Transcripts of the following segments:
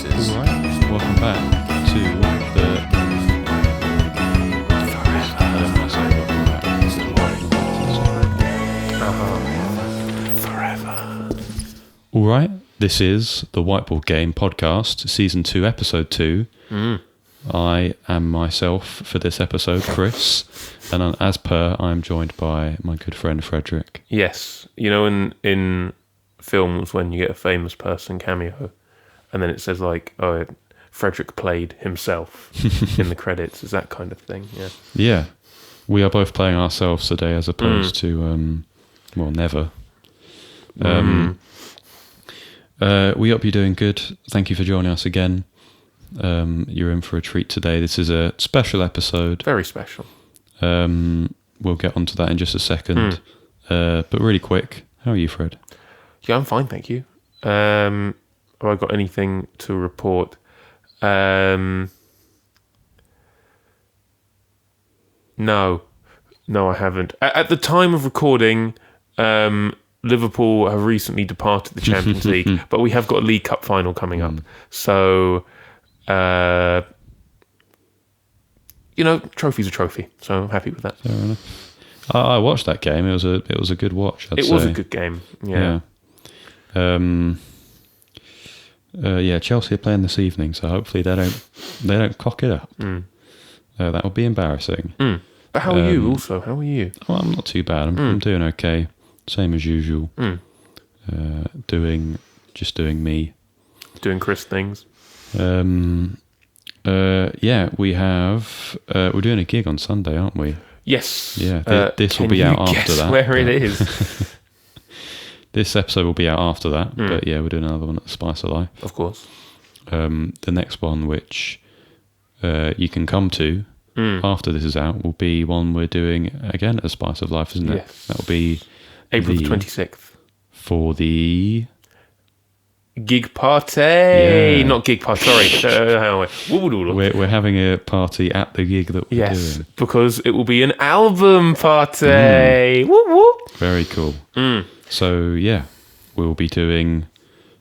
noises. All right, welcome back to the... I don't want to say welcome back. It's the Forever. All right, this is the Whiteboard Game podcast, Season 2, Episode 2. I am myself for this episode, Chris, and as per, I'm joined by my good friend Frederick. Yes, you know, in films when you get a famous person cameo, and then it says like, "Oh, Frederick played himself" in the credits. Is that kind of thing? Yeah. Yeah, we are both playing ourselves today, as opposed to never. We hope you're doing good. Thank you for joining us again. You're in for a treat today. This is a special episode. Very special. We'll get onto that in just a second. But really quick, how are you, Fred? Yeah, I'm fine, thank you. Have I got anything to report? No, I haven't. At the time of recording, Liverpool have recently departed the Champions League, but we have got a League Cup final coming up. So, trophy's a trophy. So I'm happy with that. Fair enough. I watched that game. It was a good watch. I'd say. Was a good game. Yeah. Chelsea are playing this evening, so hopefully they don't cock it up. That would be embarrassing. But how are you? Also, how are you? Well, I'm not too bad. I'm doing okay. Same as usual. Doing me. Doing Chris things. We have. We're doing a gig on Sunday, aren't we? Yes. Yeah. This will be out after that. Where it is? This episode will be out after that, but yeah, we're doing another one at the Spice of Life. Of course. The next one, which you can come to after this is out, will be one we're doing again at the Spice of Life, isn't it? Yes. That'll be April the 26th. For the... Gig party! Yeah. Not gig party, sorry. We're having a party at the gig that we're doing. Because it will be an album party! Woo woo! Very cool. So, yeah, we'll be doing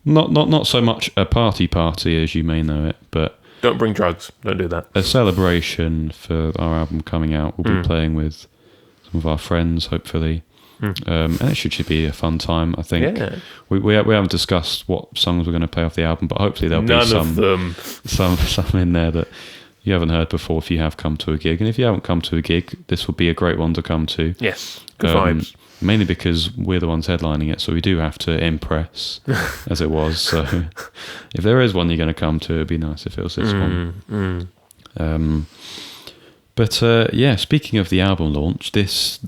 not so much a party as you may know it, but... Don't bring drugs. Don't do that. A celebration for our album coming out. We'll be playing with some of our friends, hopefully. And it should be a fun time, I think. Yeah. We haven't discussed what songs we're going to play off the album, but hopefully there'll be some in there that you haven't heard before if you have come to a gig. And if you haven't come to a gig, this will be a great one to come to. Yes, good vibes. Mainly because we're the ones headlining it, so we do have to impress, as it was. So if there is one you're going to come to, it'd be nice if it was this one. Speaking of the album launch, this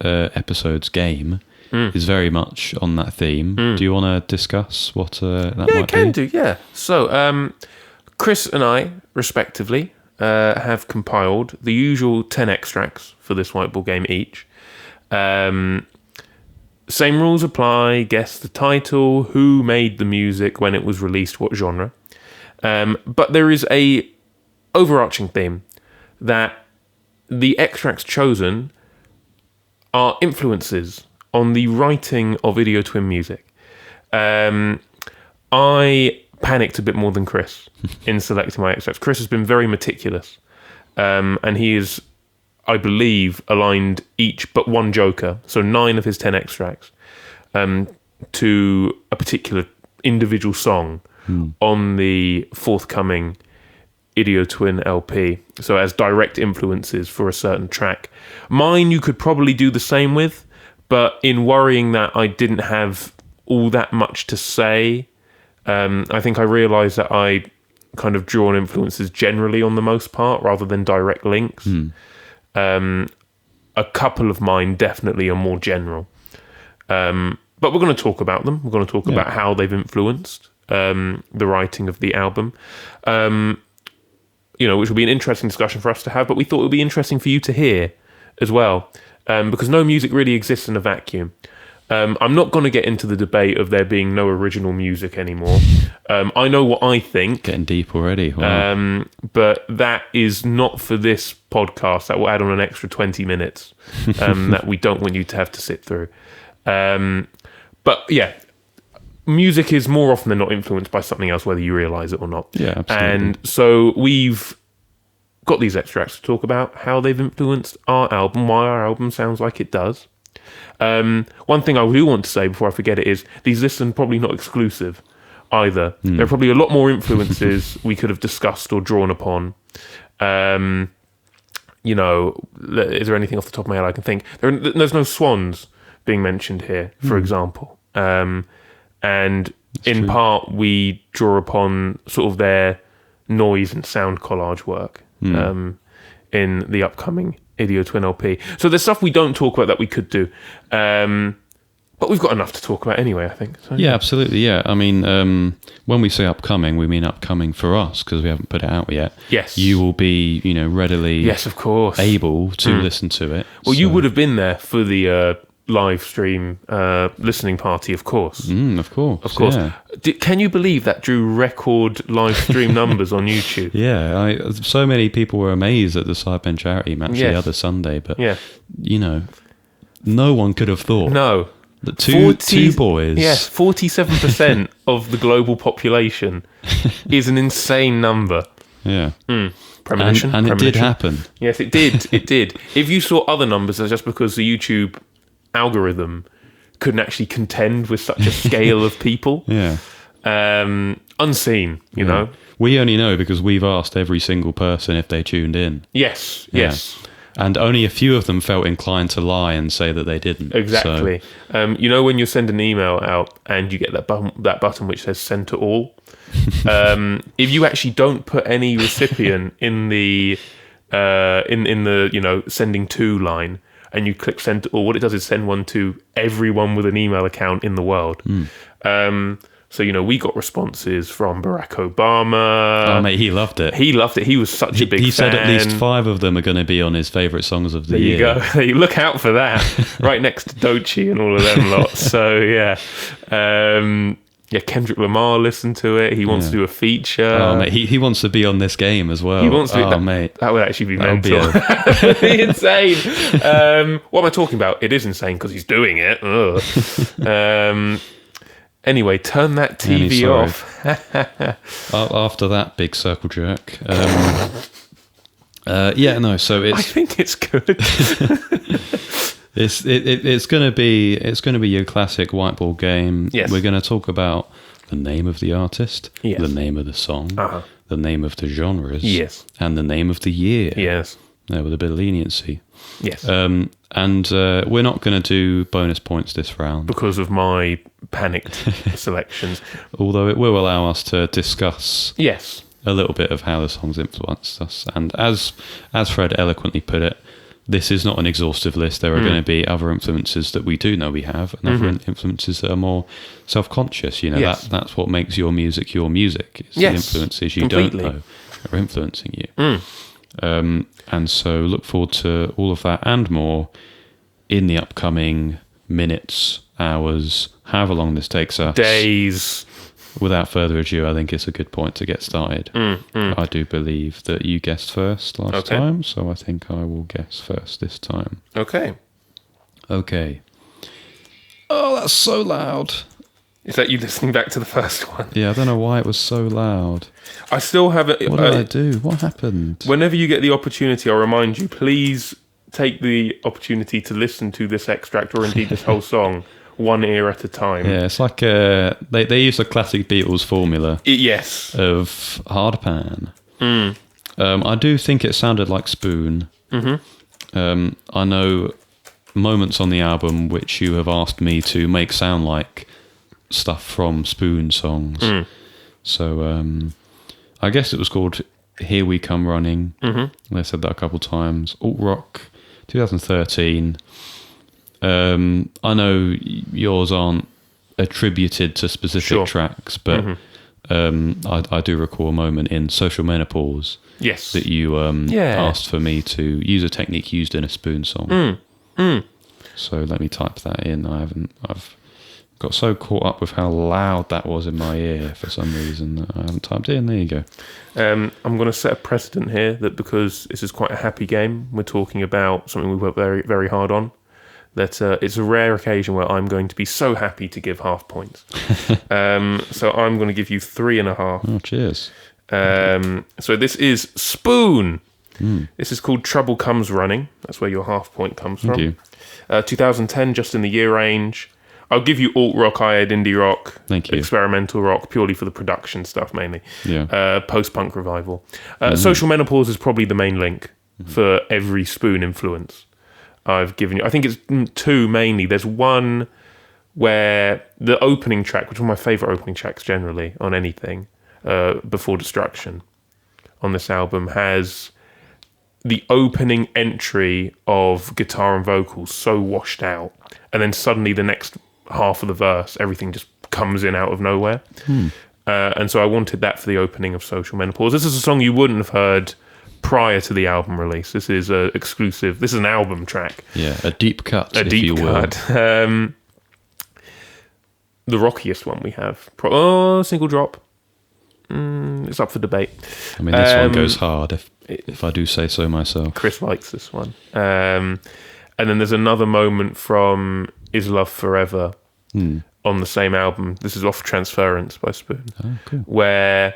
episode's game is very much on that theme. Do you want to discuss what that might be? Yeah, can do, yeah. So, Chris and I, respectively, have compiled the usual 10 extracts for this Whiteboard Game each. Same rules apply, guess the title, who made the music, when it was released, what genre. But there is a overarching theme that the extracts chosen are influences on the writing of Idio Twin music. I panicked a bit more than Chris in selecting my extracts. Chris has been very meticulous, and he is, I believe, aligned each but one joker, so 9 of his 10 extracts, to a particular individual song on the forthcoming Idio Twin LP, so as direct influences for a certain track. Mine you could probably do the same with, but in worrying that I didn't have all that much to say, I think I realised that I kind of draw on influences generally on the most part rather than direct links. A couple of mine definitely are more general, but we're going to talk about them. We're going to talk about how they've influenced the writing of the album, which will be an interesting discussion for us to have, but we thought it would be interesting for you to hear as well, because no music really exists in a vacuum. I'm not going to get into the debate of there being no original music anymore. I know what I think. Getting deep already. Wow. But that is not for this podcast. That will add on an extra 20 minutes that we don't want you to have to sit through. But yeah, music is more often than not influenced by something else, whether you realise it or not. Yeah, absolutely. And so we've got these extracts to talk about how they've influenced our album, why our album sounds like it does. One thing I do want to say before I forget it is these lists are probably not exclusive either. There are probably a lot more influences we could have discussed or drawn upon. You know, is there anything off the top of my head I can think? There's no swans being mentioned here, for example. And in part, we draw upon sort of their noise and sound collage work in the upcoming Idio Twin LP. So there's stuff we don't talk about that we could do. But we've got enough to talk about anyway, I think. So, yeah, absolutely, yeah. I mean, when we say upcoming, we mean upcoming for us, because we haven't put it out yet. Yes. You will be, readily yes, of course. able to listen to it. Well, you would have been there for the live stream listening party, of course. Of course. Of course. Yeah. Can you believe that drew record live stream numbers on YouTube? Yeah, so many people were amazed at the Sidemen charity match the other Sunday, but, no one could have thought. No. The two boys. Yes, 47% of the global population is an insane number. Yeah. Premonition. And it did happen. Yes, it did. It did. If you saw other numbers, that's just because the YouTube algorithm couldn't actually contend with such a scale of people. Yeah. Unseen, you know. We only know because we've asked every single person if they tuned in. Yes. And only a few of them felt inclined to lie and say that they didn't. Exactly. So. You know when you send an email out and you get that button which says send to all? If you actually don't put any recipient in the sending to line and you click send to all, what it does is send one to everyone with an email account in the world. So, we got responses from Barack Obama. Oh, mate, he loved it. He loved it. He was such a big fan. He said at least 5 of them are going to be on his favourite songs of the year. There you go. Look out for that. Right next to Doechii and all of them lots. So, yeah. Kendrick Lamar listened to it. He wants to do a feature. Oh, mate, he wants to be on this game as well. He wants to do that. Mate. That would actually be mental. That would be insane. What am I talking about? It is insane because he's doing it. Anyway, turn that TV off. After that big circle jerk. So it's... I think it's good. It's going to be your classic whiteboard game. Yes. We're going to talk about the name of the artist, the name of the song, the name of the genres, and the name of the year. Yes. With a bit of leniency. Yes. And we're not going to do bonus points this round because of my panicked selections. Although it will allow us to discuss a little bit of how the songs influenced us. And as Fred eloquently put it, this is not an exhaustive list. There are going to be other influences that we do know we have, and other influences that are more self-conscious. That's what makes your music. It's the influences you don't know are influencing you. And so look forward to all of that and more in the upcoming minutes, hours, however long this takes us. Days. Without further ado, I think it's a good point to get started. I do believe that you guessed first last time, so I think I will guess first this time. Okay. Oh, that's so loud. Is that you listening back to the first one? Yeah, I don't know why it was so loud. I still have it. What did I do? What happened? Whenever you get the opportunity, I'll remind you, please take the opportunity to listen to this extract or indeed this whole song one ear at a time. Yeah, it's like they use the classic Beatles formula. Of hard pan. I do think it sounded like Spoon. I know moments on the album which you have asked me to make sound like stuff from Spoon songs. So I guess it was called Here We Come Running. They said that a couple times. Alt Rock, 2013. I know yours aren't attributed to specific tracks, but I do recall a moment in Social Menopause that you asked for me to use a technique used in a Spoon song. So let me type that in. I've got so caught up with how loud that was in my ear for some reason that I haven't typed it in. There you go. I'm going to set a precedent here that because this is quite a happy game, we're talking about something we worked very, very hard on, that it's a rare occasion where I'm going to be so happy to give half points. So I'm going to give you 3.5. Oh, cheers. So this is Spoon. This is called Trouble Comes Running. That's where your half point comes from. Thank you. 2010, just in the year range. I'll give you alt rock, indie rock, Thank you. experimental rock, purely for the production stuff mainly. Yeah. Post-punk revival. Social Menopause is probably the main link for every Spoon influence I've given you. I think it's 2 mainly. There's one where the opening track, which is one of my favourite opening tracks generally on anything, Before Destruction, on this album, has the opening entry of guitar and vocals so washed out, and then suddenly the next half of the verse, everything just comes in out of nowhere. And so I wanted that for the opening of Social Menopause. This is a song you wouldn't have heard prior to the album release. This is an exclusive. This is an album track. Yeah, a deep cut, if you will. The rockiest one we have. Single drop. It's up for debate. I mean, this one goes hard, if I do say so myself. Chris likes this one. And then there's another moment from Is Love Forever on the same album. This is off Transference by Spoon. Oh, cool. Where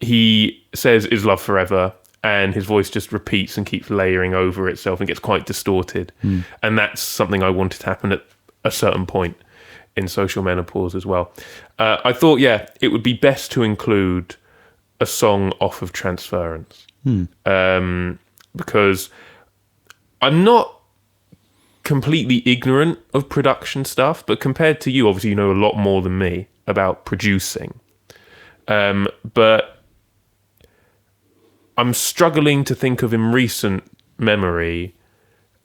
he says Is Love Forever, and his voice just repeats and keeps layering over itself and gets quite distorted. And that's something I wanted to happen at a certain point in Social Menopause as well. I thought, it would be best to include a song off of Transference. Because I'm not completely ignorant of production stuff, but compared to you, obviously you know a lot more than me about producing. But I'm struggling to think of in recent memory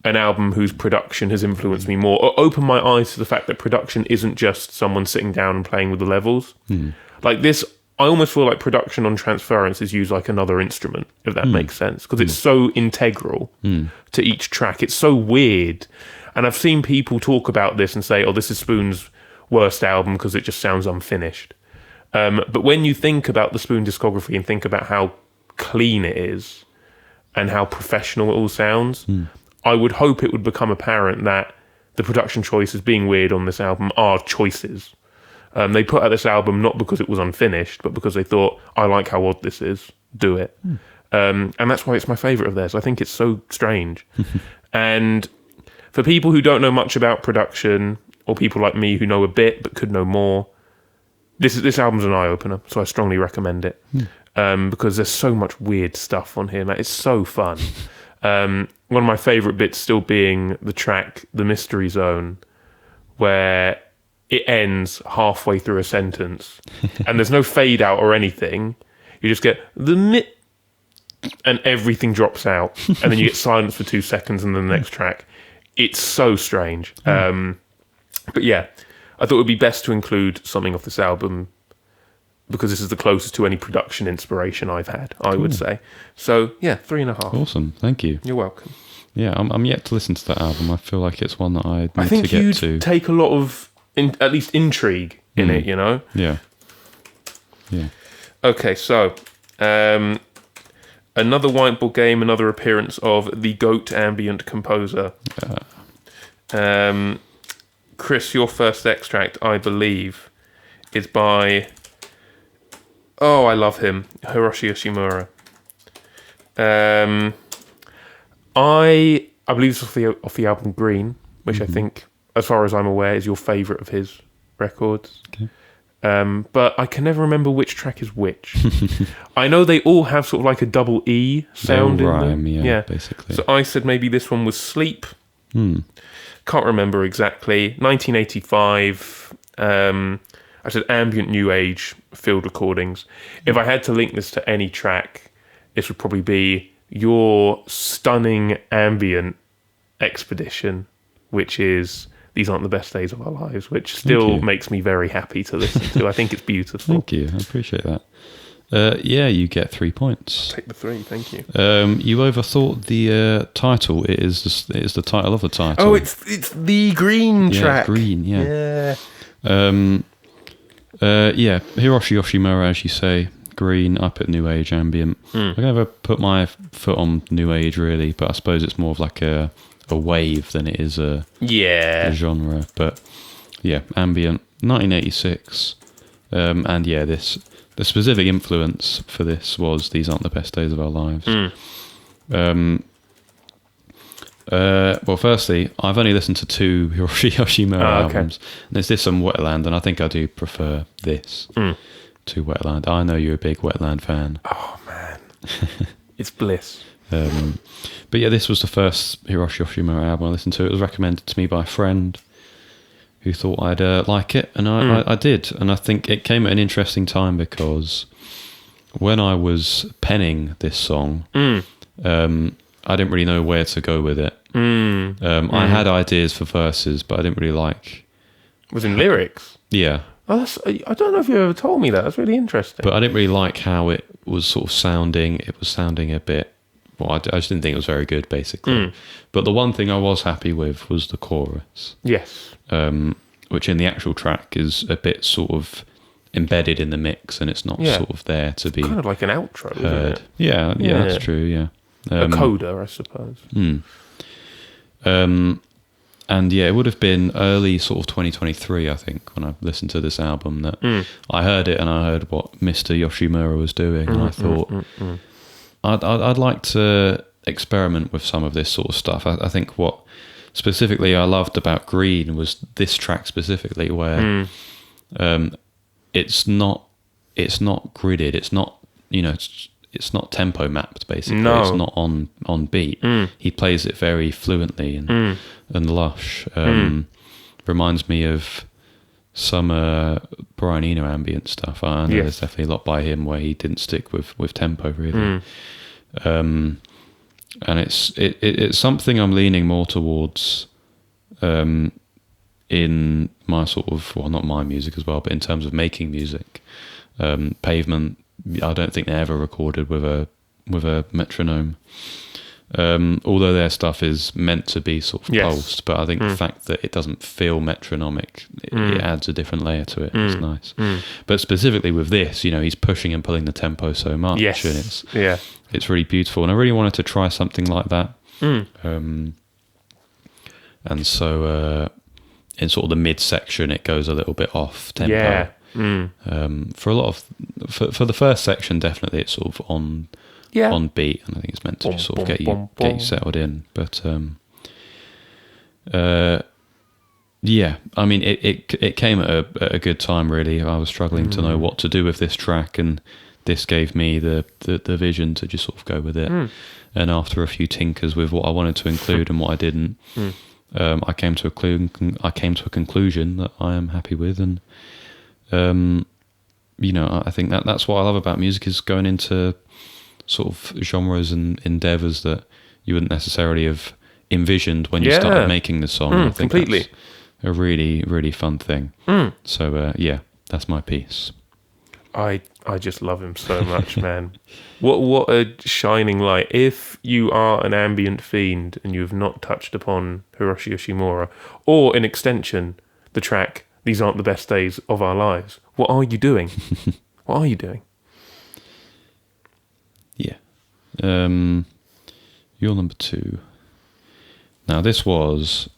an album whose production has influenced me more, or opened my eyes to the fact that production isn't just someone sitting down and playing with the levels. Like this, I almost feel like production on Transference is used like another instrument, if that makes sense, because it's so integral to each track. It's so weird. And I've seen people talk about this and say, oh, this is Spoon's worst album because it just sounds unfinished. But when you think about the Spoon discography and think about how clean it is and how professional it all sounds, I would hope it would become apparent that the production choices being weird on this album are choices. They put out this album not because it was unfinished, but because they thought, I like how odd this is, do it. And that's why it's my favourite of theirs. I think it's so strange. And for people who don't know much about production, or people like me who know a bit but could know more, this album's an eye-opener, so I strongly recommend it. Because there's so much weird stuff on here, man. It's so fun. One of my favourite bits still being the track The Mystery Zone, where it ends halfway through a sentence and there's no fade out or anything. You just get and everything drops out, and then you get silence for 2 seconds, and then the next track. It's so strange. But yeah, I thought it would be best to include something off this album because this is the closest to any production inspiration I've had, I would say. So yeah, 3.5. Awesome, thank you. You're welcome. Yeah, I'm yet to listen to that album. I feel like it's one that I need to get to. I think you'd take a lot of, at least intrigue in it, you know? Yeah. Okay, so another Whiteboard Game, another appearance of the GOAT ambient composer. Chris, your first extract, I believe, is by... Oh, I love him. Hiroshi Yoshimura. I believe it's off the album Green, which I think, as far as I'm aware, is your favourite of his records. Okay. But I can never remember which track is which. I know they all have sort of like a double E sound in them. Yeah, basically. So I said maybe this one was Sleep. Can't remember exactly. 1985. I said ambient new age field recordings. If I had to link this to any track, this would probably be your stunning ambient Expedition, which is These Aren't the Best Days of Our Lives, which still makes me very happy to listen to. I think it's beautiful. Thank you, I appreciate that. Yeah, you get 3 points. I'll take the 3, thank you. You overthought the title. It is the title of the title. Oh, it's the Green track. Green, yeah. Hiroshi Yoshimura, as you say, Green, I put New Age ambient. I never put my foot on New Age really, but I suppose it's more of like a a wave than it is a genre. But yeah, ambient, 1986, and yeah, the specific influence for this was These Aren't the Best Days of Our Lives. Well, firstly, I've only listened to 2 Yoshimura albums. There's this and Wetland, and I think I do prefer this to Wetland. I know you're a big Wetland fan. Oh man, it's bliss. But yeah, this was the first Hiroshi Yoshimura album I listened to. It was recommended to me by a friend who thought I'd like it, and I did. And I think it came at an interesting time because when I was penning this song, I didn't really know where to go with it. I had ideas for verses, but I didn't really like... Was in lyrics? Yeah. Oh, I don't know if you ever told me that. That's really interesting. But I didn't really like how it was sort of sounding. It was sounding a bit... Well, I just didn't think it was very good, basically. But the one thing I was happy with was the chorus. Yes. Which in the actual track is a bit sort of embedded in the mix, and it's not sort of there to be... kind of like an outro, heard. isn't it? Yeah, that's true, yeah. A coda, I suppose. And yeah, it would have been early sort of 2023, I think, when I listened to this album, that I heard it and I heard what Mr. Yoshimura was doing, and I thought I'd like to experiment with some of this sort of stuff. I think what specifically I loved about Green was this track specifically, where it's not gridded, it's not, it's not tempo mapped, basically. No. It's not on beat. He plays it very fluently and lush. Reminds me of some Brian Eno ambient stuff. I know there's definitely a lot by him where he didn't stick with tempo, really. And it's something I'm leaning more towards in my sort of, well, not my music as well, but in terms of making music. Pavement, I don't think they ever recorded with a metronome, although their stuff is meant to be sort of pulsed. But I think the fact that it doesn't feel metronomic, it adds a different layer to it. It's nice. But specifically with this, he's pushing and pulling the tempo so much, and it's really beautiful. And I really wanted to try something like that. And so in sort of the mid section, it goes a little bit off tempo. For a lot of for the first section, definitely it's sort of on beat, and I think it's meant to just sort of get you settled in. But I mean, it came at a good time, really. I was struggling to know what to do with this track, and this gave me the vision to just sort of go with it. And after a few tinkers with what I wanted to include and what I didn't, I came to a conclusion that I am happy with. And I think that's what I love about music, is going into sort of genres and endeavors that you wouldn't necessarily have envisioned when you started making the song. I think completely. That's a really, really fun thing. So that's my piece. I just love him so much, man. What a shining light. If you are an ambient fiend and you have not touched upon Hiroshi Yoshimura, or in extension, the track These Aren't the Best Days of Our Lives, what are you doing? What are you doing? Yeah. You're number 2. Now, this was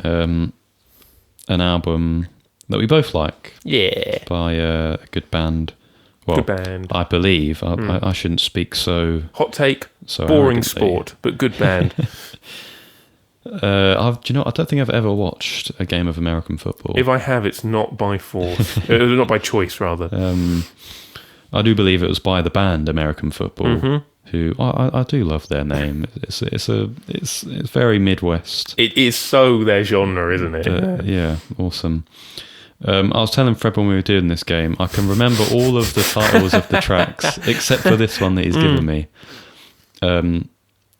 an album that we both like. Yeah. By a good band. Well, good band. I believe. I shouldn't speak so... Hot take, so boring arrogantly. sport, but good band. I don't think I've ever watched a game of American football. If I have, it's not by force. Not by choice, rather. I do believe it was by the band American Football, who I do love their name. It's very Midwest. It is so their genre, isn't it? Yeah, awesome. I was telling Fred when we were doing this game, I can remember all of the titles of the tracks except for this one that he's given me. And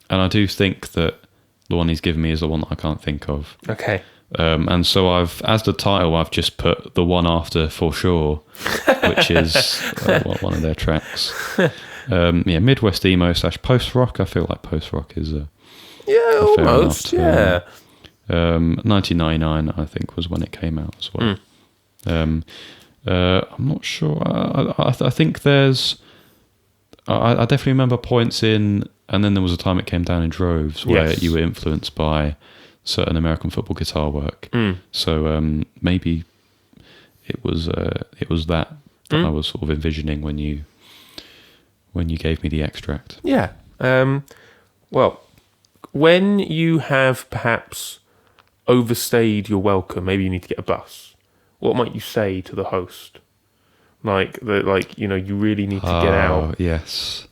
I do think that the one he's given me is the one that I can't think of. Okay. And so as the title, I've just put the one after For Sure, which is one of their tracks. Midwest emo / post rock. I feel like post rock is a almost. Yeah. 1999, I think, was when it came out as well. I'm not sure. I think there's. I definitely remember points in And then there was a time it came down in droves where Yes. you were influenced by certain American football guitar work. So maybe it was that I was sort of envisioning when you gave me the extract. Yeah. Well, when you have perhaps overstayed your welcome, maybe you need to get a bus. What might you say to the host? You really need to get out. Yes.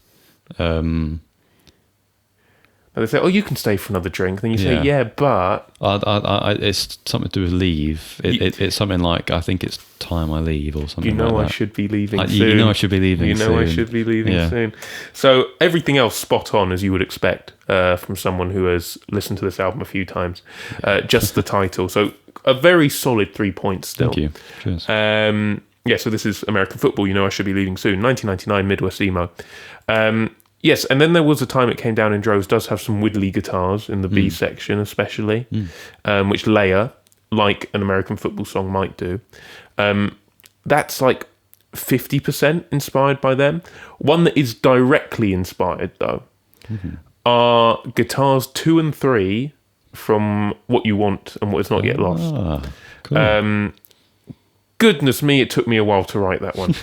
And they say, "Oh, you can stay for another drink." Then you say, "Yeah, but it's something to do with leave. It's something like, I think it's time I leave or something. you know like I that. should be leaving soon. You know I should be leaving. You know soon. I should be leaving Yeah. soon." So everything else spot on, as you would expect from someone who has listened to this album a few times. Just the title. So a very solid 3 points still. Thank you. Cheers. So this is American Football, You Know I Should Be Leaving Soon, 1999, Midwest Emo. Yes, and then there was a time it came down in droves, does have some widdly guitars in the B section especially, which layer, like an American football song might do. That's like 50% inspired by them. One that is directly inspired, though, are guitars 2 and 3 from What You Want and What Is Not Yet Lost. Cool. Goodness me, it took me a while to write that one.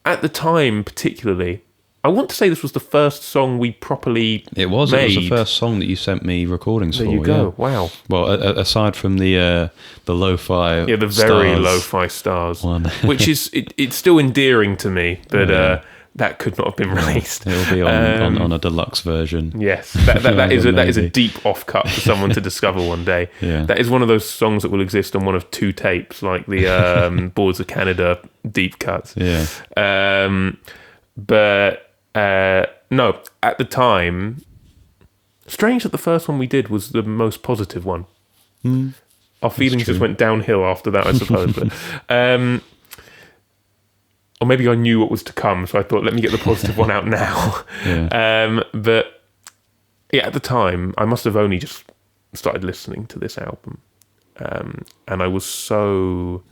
At the time, particularly, I want to say this was the first song we properly It was made. the first song that you sent me recordings There for. you go. Yeah. Wow. Well, aside from the lo-fi, Yeah, the very stars lo-fi stars, one. which is it's still endearing to me that that could not have been released. It'll be on a deluxe version. Yes, that is a Maybe. deep offcut for someone to discover one day. Yeah. That is one of those songs that will exist on one of 2 tapes, like the Boards of Canada deep cuts. Yeah. No, at the time, strange that the first one we did was the most positive one. Our feelings just went downhill after that, I suppose. But, or maybe I knew what was to come, so I thought, let me get the positive one out now. Yeah. But yeah, at the time, I must have only just started listening to this album. And I was so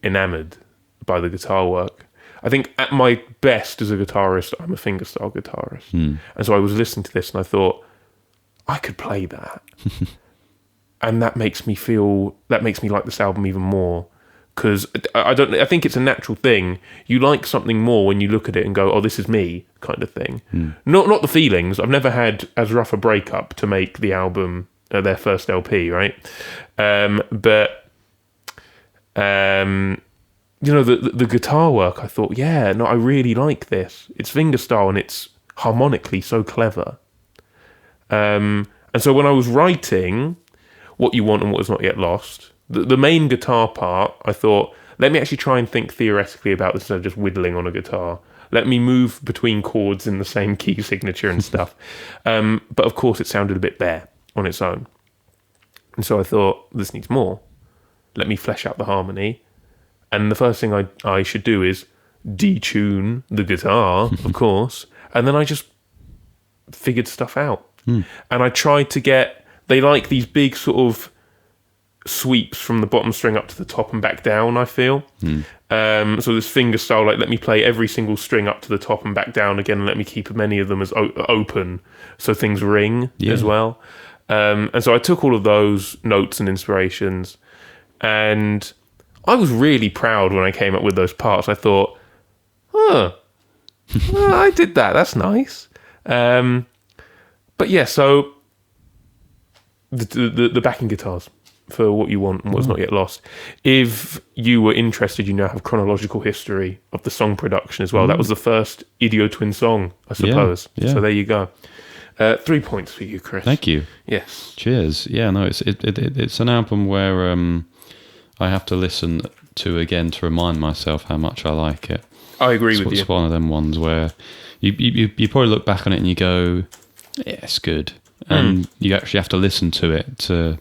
enamoured by the guitar work. I think at my best as a guitarist, I'm a fingerstyle guitarist. And so I was listening to this and I thought, I could play that. And that makes me like this album even more. Because I think it's a natural thing. You like something more when you look at it and go, "Oh, this is me," kind of thing. Not the feelings. I've never had as rough a breakup to make the album their first LP, right? But the guitar work. I thought, I really like this. It's fingerstyle and it's harmonically so clever. And so when I was writing What You Want and What Is Not Yet Lost, the main guitar part, I thought, let me actually try and think theoretically about this instead of just whittling on a guitar. Let me move between chords in the same key signature and stuff. But of course, it sounded a bit bare on its own. And so I thought, this needs more. Let me flesh out the harmony. And the first thing I should do is detune the guitar, of course. And then I just figured stuff out. And I tried to they like these big sort of sweeps from the bottom string up to the top and back down, I feel. So this fingerstyle, like, let me play every single string up to the top and back down again, and let me keep many of them as open so things ring as well. And so I took all of those notes and inspirations, and I was really proud when I came up with those parts. I thought, I did that. That's nice. But yeah, so the backing guitars for What You Want and What's Not Yet Lost. If you were interested, you now have chronological history of the song production as well. That was the first Idio Twin song, I suppose. Yeah. So there you go. 3 points for you, Chris. Thank you. Yes. Cheers. Yeah, no, it's an album where I have to listen to again to remind myself how much I like it. I agree with you. It's one of them ones where you probably look back on it and you go, yeah, it's good. And you actually have to listen to it to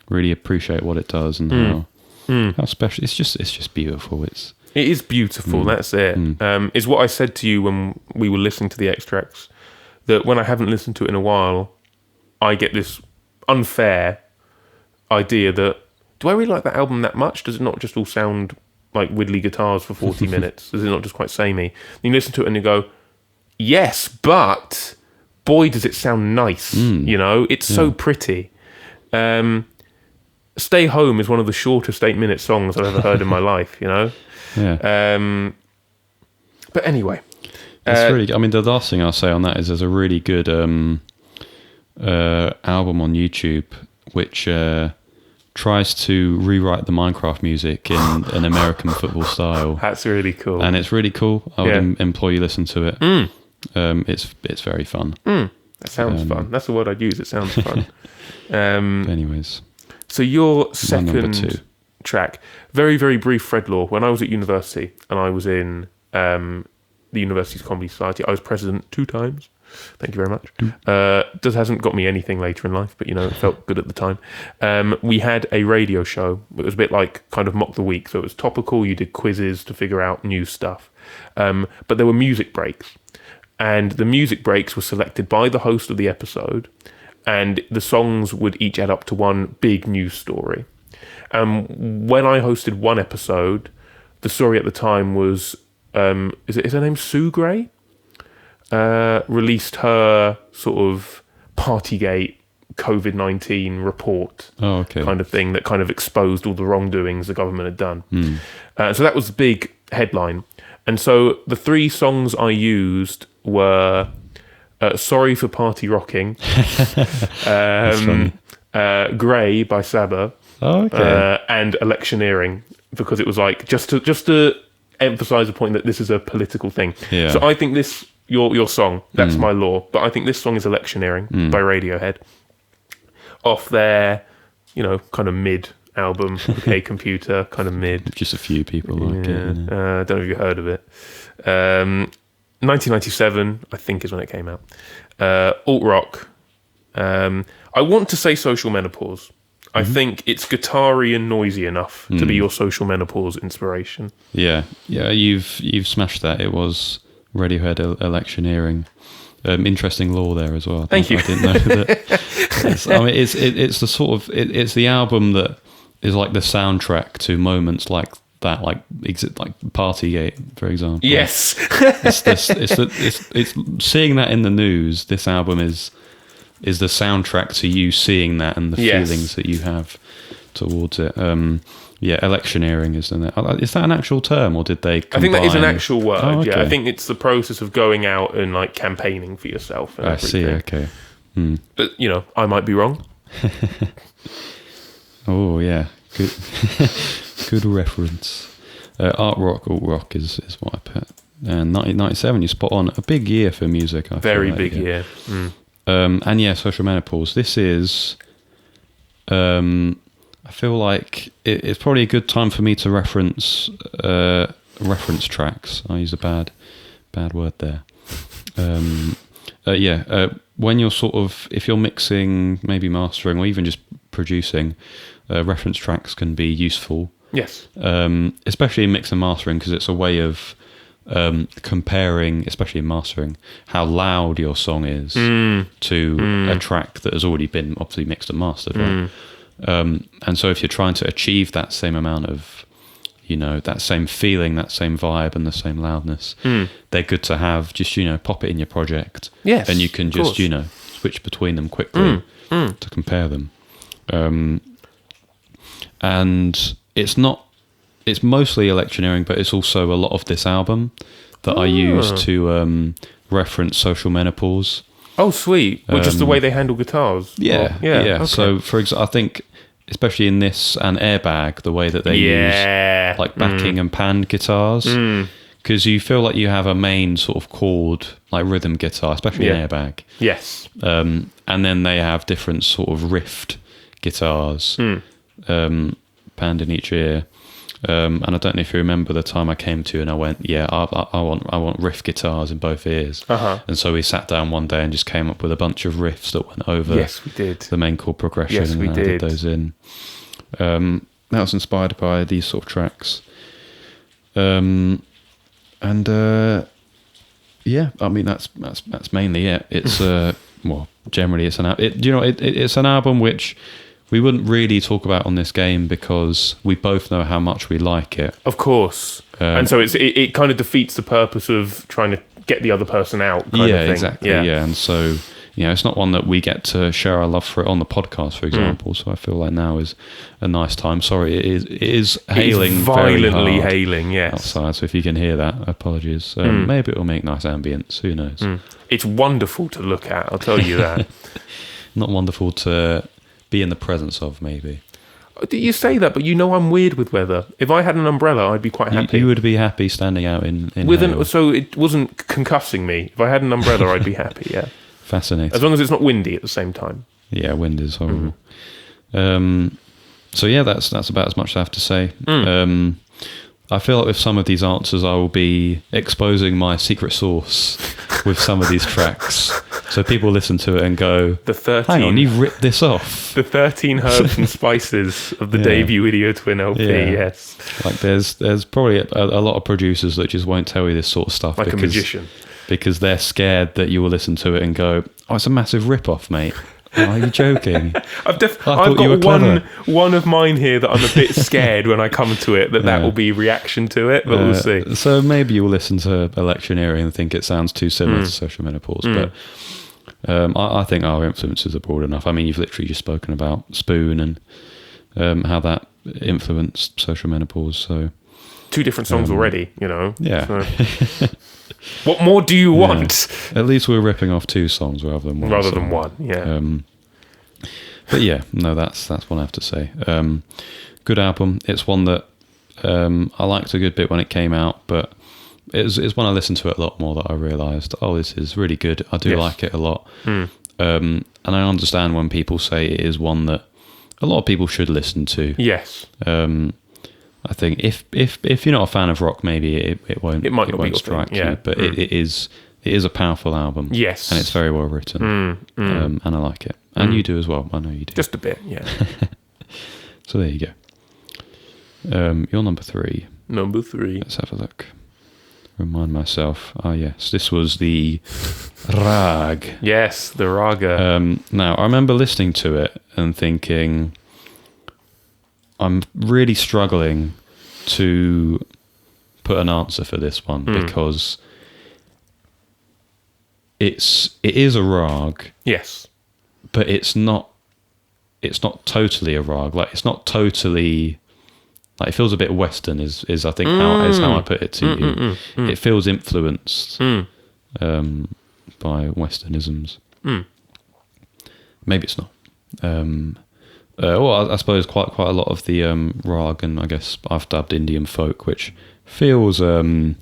really appreciate what it does and how special. It's just beautiful. It is beautiful. That's it. It's what I said to you when we were listening to the extracts, that when I haven't listened to it in a while, I get this unfair idea that, do I really like that album that much? Does it not just all sound like widdly guitars for 40 minutes? Does it not just quite samey? And you listen to it and you go, yes, but boy, does it sound nice. You know, it's so pretty. Stay Home is one of the shortest 8-minute songs I've ever heard in my life, you know? Yeah. But anyway. It's really, I mean, the last thing I'll say on that is there's a really good album on YouTube which tries to rewrite the Minecraft music in an American football style. That's really cool. And it's really cool. I would implore you to listen to it. It's very fun. That sounds fun. That's the word I'd use. It sounds fun. Anyways. So your second track, very, very brief Fred Law. When I was at university and I was in the university's comedy society, I was president 2 times. Thank you very much. This hasn't got me anything later in life, but you know, it felt good at the time. We had a radio show. It was a bit like kind of Mock the Week. So it was topical. You did quizzes to figure out new stuff. But there were music breaks. And the music breaks were selected by the host of the episode. And the songs would each add up to one big news story. When I hosted one episode, the story at the time was, is her name Sue Gray? Released her sort of Partygate COVID-19 report kind of thing that kind of exposed all the wrongdoings the government had done. So that was the big headline. And so the 3 songs I used were Sorry for Party Rocking, Grey by Saba, and Electioneering, because it was like just to emphasize the point that this is a political thing. So I think this your song, That's My Law, but I think this song is Electioneering by Radiohead, off their, you know, kind of mid album, OK Computer, kind of mid. Just a few people like it. You I know. don't know if you heard of it. 1997, I think, is when it came out. Alt rock. I want to say social menopause. I think it's guitar-y and noisy enough to be your social menopause inspiration. Yeah, you've smashed that. It was Radiohead Electioneering. Interesting lore there as well. Thank you. I didn't know that. I mean, it's the sort of it's the album that is like the soundtrack to moments like that, like Partygate, for example. Yes. it's seeing that in the news. This album is the soundtrack to you seeing that and the feelings that you have towards it. Electioneering, isn't it? Is that an actual term, or did they combine? I think that is an actual word. Oh, okay. Yeah, I think it's the process of going out and like campaigning for yourself. And everything. I see. Okay. But you know, I might be wrong. Oh yeah, good, good reference. Alt rock is what I put. And 1997, you're spot on. A big year for music. Very big year. And social menopause. This is. I feel like it's probably a good time for me to reference tracks. I use a bad word there. When you're sort of, if you're mixing, maybe mastering, or even just producing, reference tracks can be useful. Yes. Especially in mix and mastering, because it's a way of comparing, especially in mastering, how loud your song is to a track that has already been obviously mixed and mastered, right? And so if you're trying to achieve that same amount of, you know, that same feeling, that same vibe and the same loudness, they're good to have. Just, you know, pop it in your project. Yes, and you can just, you know, switch between them quickly to compare them. And it's mostly electioneering, but it's also a lot of this album that I use to reference social menopause. Oh, sweet. Well, just the way they handle guitars. Yeah. Okay. So, for example, I think, especially in this and Airbag, the way that they use like backing and panned guitars, because you feel like you have a main sort of chord, like rhythm guitar, especially in Airbag. Yes. And then they have different sort of riffed guitars panned in each ear. And I don't know if you remember the time I came to you and I went, I want riff guitars in both ears. And so we sat down one day and just came up with a bunch of riffs that went over the main chord progression. Yes, we I did. did those in. That was inspired by these sort of tracks. I mean, that's mainly it. It's generally it's it's an album which we wouldn't really talk about on this game because we both know how much we like it. Of course. And so it kind of defeats the purpose of trying to get the other person out kind of thing. Exactly. Yeah, and so it's not one that we get to share our love for it on the podcast, for example. So I feel like now is a nice time. Sorry, it is hailing, it's violently very hard hailing, yes, outside. So if you can hear that, apologies. Maybe it will make nice ambience. Who knows? It's wonderful to look at. I'll tell you that. Not wonderful to be in the presence of, maybe. You say that, but I'm weird with weather. If I had an umbrella, I'd be quite happy. You would be happy standing out in hail. So it wasn't concussing me. If I had an umbrella, I'd be happy. Yeah. Fascinating. As long as it's not windy at the same time. Yeah, wind is horrible. So yeah, that's about as much as I have to say. I feel like with some of these answers, I will be exposing my secret sauce with some of these tracks. So people listen to it and go, hang on, you've ripped this off. The 13 herbs and spices of the debut Video Twin LP, yes. Like there's probably a lot of producers that just won't tell you this sort of stuff. Like a magician. Because they're scared that you will listen to it and go, oh, it's a massive rip-off, mate. Oh, are you joking? I've got one of mine here that I'm a bit scared when I come to it that will be reaction to it, but we'll see. So maybe you'll listen to Electioneering and think it sounds too similar to Social Menopause, but I think our influences are broad enough. I mean, you've literally just spoken about Spoon and how that influenced Social Menopause. So 2 different songs already, Yeah. So. What more do you want? At least we're ripping off 2 songs rather than one. Yeah. But yeah, no, that's one I have to say. Good album. It's one that I liked a good bit when it came out, but it's when I listened to it a lot more that I realised, this is really good. I do like it a lot. And I understand when people say it is one that a lot of people should listen to. Yes. I think if you're not a fan of rock, maybe it won't strike you. But it is a powerful album. Yes, and it's very well written. And I like it, and you do as well. I know you do. Just a bit, yeah. So there you go. Your number 3. Number 3. Let's have a look. Remind myself. Yes, this was the Rag. Yes, the Raga. Now I remember listening to it and thinking, I'm really struggling to put an answer for this one because it is a rag. Yes. But it's not totally a rag. Like it's not totally, like it feels a bit Western is I think how I put it to you. It feels influenced by Westernisms. Maybe it's not. Well, I suppose quite a lot of the rag, and I guess I've dubbed Indian folk, which feels is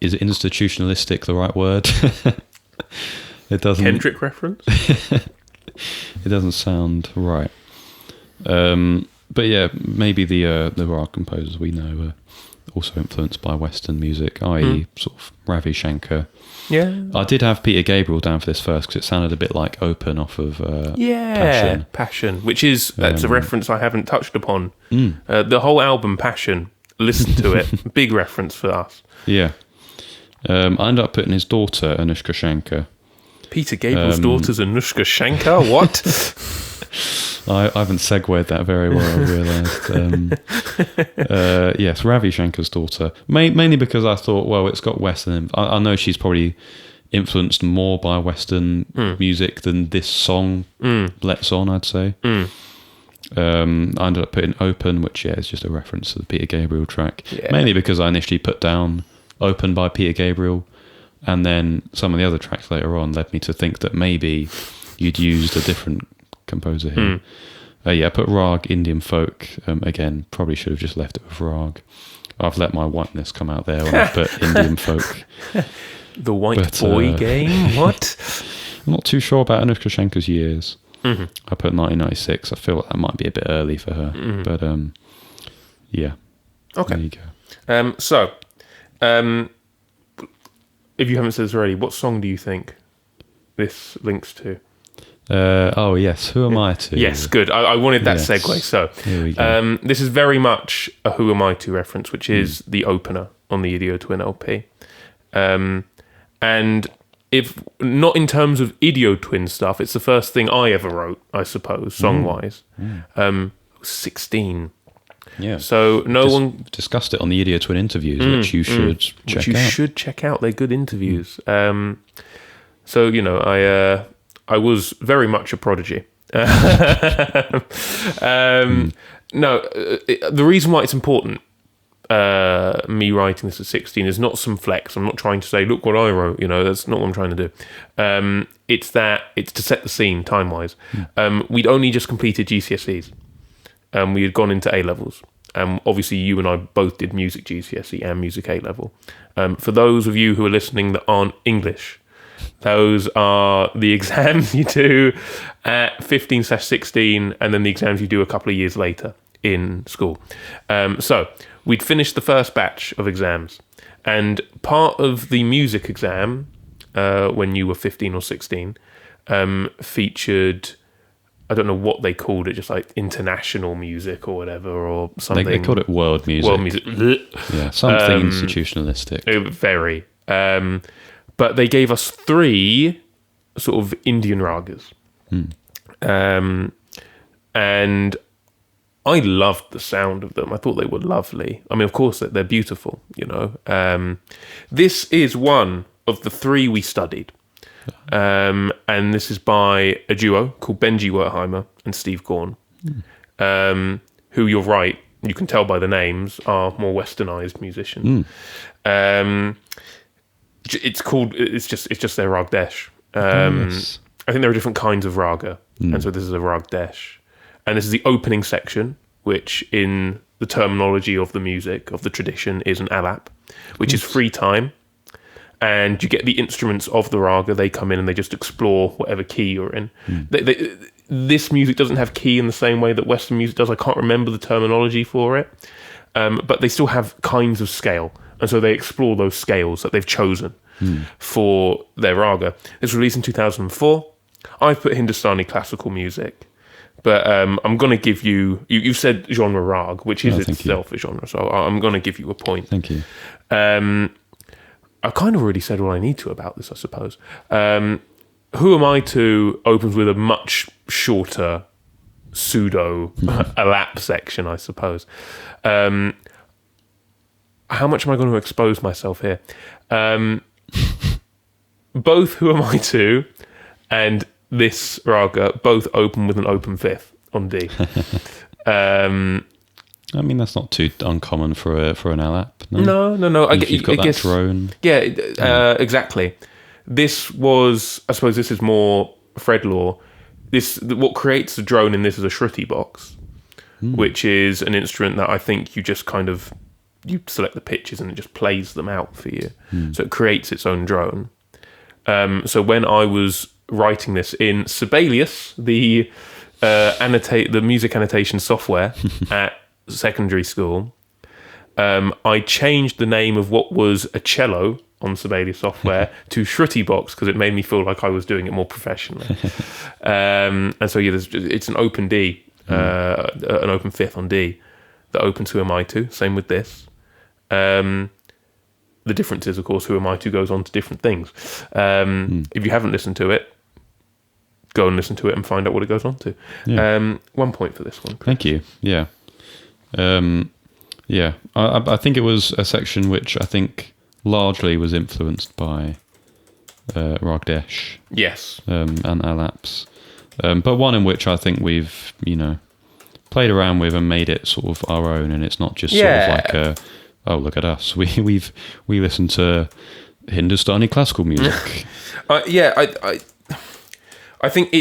institutionalistic the right word? It doesn't. Kendrick reference. It doesn't sound right. But yeah, maybe the rag composers we know are also influenced by Western music, i.e., sort of Ravi Shankar. Yeah, I did have Peter Gabriel down for this first because it sounded a bit like Open off of Passion, which is that's a reference I haven't touched upon. The whole album Passion, listen to it, big reference for us. Yeah, I ended up putting his daughter Anushka Shankar. Peter Gabriel's daughter's Anushka Shankar. What? I haven't segued that very well, I realised. Yes, Ravi Shankar's daughter. Mainly because I thought, well, it's got Western. I know she's probably influenced more by Western music than this song lets on, I'd say. I ended up putting Open, which is just a reference to the Peter Gabriel track. Yeah. Mainly because I initially put down Open by Peter Gabriel, and then some of the other tracks later on led me to think that maybe you'd used a different composer here. I put rag, Indian folk. Again, probably should have just left it with rag. I've let my whiteness come out there when I put Indian folk. The Whiteboard Game? What? I'm not too sure about Anushka Shankar's years. I put 1996. I feel like that might be a bit early for her. But yeah. Okay. There you go. So, if you haven't said this already, what song do you think this links to? Yes. Who am I to? Yes, good. I wanted that segue. So, here we go. This is very much a Who Am I To reference, which is the opener on the Idio Twin LP. And if not in terms of Idio Twin stuff, it's the first thing I ever wrote, I suppose, song-wise. I was 16. Yeah. So one discussed it on the Idiot Twin interviews, which you should check out. You should check out. They're good interviews. So I was very much a prodigy. The reason why it's important, me writing this at 16, is not some flex. I'm not trying to say, look what I wrote. That's not what I'm trying to do. It's to set the scene time-wise. We'd only just completed GCSEs. We had gone into A-levels. Obviously, you and I both did music GCSE and music A-level. For those of you who are listening that aren't English, those are the exams you do at 15/16, and then the exams you do a couple of years later in school. So we'd finished the first batch of exams, and part of the music exam, when you were 15 or 16, featured, I don't know what they called it, just like international music or whatever, or something. They called it world music. World music. Yeah, something institutionalistic. Very. But they gave us 3 sort of Indian ragas. And I loved the sound of them. I thought they were lovely. I mean, of course, they're beautiful, This is one of the 3 we studied. And this is by a duo called Benjy Wertheimer and Steve Gorn, who, you're right, you can tell by the names, are more westernized musicians. It's just their rag Desh. Yes. I think there are different kinds of raga, and so this is a rag Desh. And this is the opening section, which in the terminology of the music, of the tradition, is an Alap, which is free time. And you get the instruments of the raga, they come in and they just explore whatever key you're in. This music doesn't have key in the same way that Western music does. I can't remember the terminology for it. But they still have kinds of scale. And so they explore those scales that they've chosen for their raga. It's released in 2004. I've put Hindustani classical music. But I'm going to give you said genre rag, which is itself a genre. So I'm going to give you a point. Thank you. I've kind of already said all I need to about this, I suppose. Who Am I To opens with a much shorter pseudo Alap section, I suppose. How much am I going to expose myself here? Both Who Am I To and this raga both open with an open 5th on D. I mean, that's not too uncommon for an Alap. No. You've got that drone. Yeah, exactly. This was, I suppose, this is more Fred law. What creates the drone in this is a shruti box, which is an instrument that I think you just kind of you select the pitches and it just plays them out for you. So it creates its own drone. So when I was writing this in Sibelius, the music annotation software at secondary school, I changed the name of what was a cello on Sibelius software to Shruti Box because it made me feel like I was doing it more professionally. And so it's an open D, an open 5th on D that opens Who Am I To. Same with this. The difference is, of course, Who Am I To goes on to different things. If you haven't listened to it, go and listen to it and find out what it goes on to. Yeah. 1 point for this one. Thank you. Yeah. I think it was a section which I think largely was influenced by Rag Desh. Yes. And Alaps. But one in which I think we've, played around with and made it sort of our own, and it's not just sort of like oh, look at us. We listen to Hindustani classical music. I think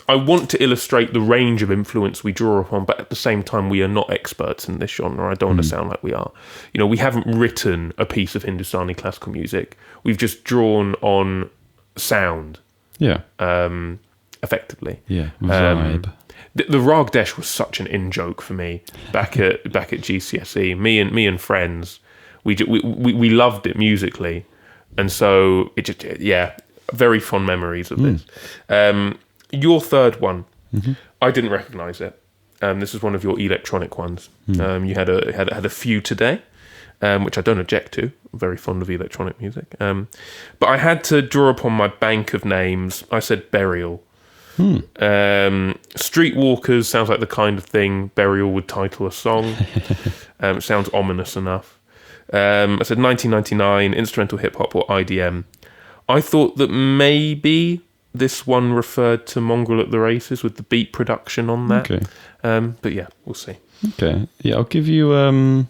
I want to illustrate the range of influence we draw upon, but at the same time, we are not experts in this genre. I don't want to sound like we are. We haven't written a piece of Hindustani classical music. We've just drawn on sound. Yeah. Effectively. Yeah. Vibe. The Rag Desh was such an in-joke for me back at GCSE. Me and friends, we loved it musically, and so it just very fond memories of this. Your third one, I didn't recognise it. This is one of your electronic ones. You had a few today, which I don't object to. I'm very fond of electronic music. But I had to draw upon my bank of names. I said Burial. Streetwalkers sounds like the kind of thing Burial would title a song. Sounds ominous enough. I said 1999, instrumental hip-hop or IDM. I thought that maybe this one referred to Mongrel at the Races with the beat production on that. Okay. But yeah, we'll see. Okay. Yeah, I'll give you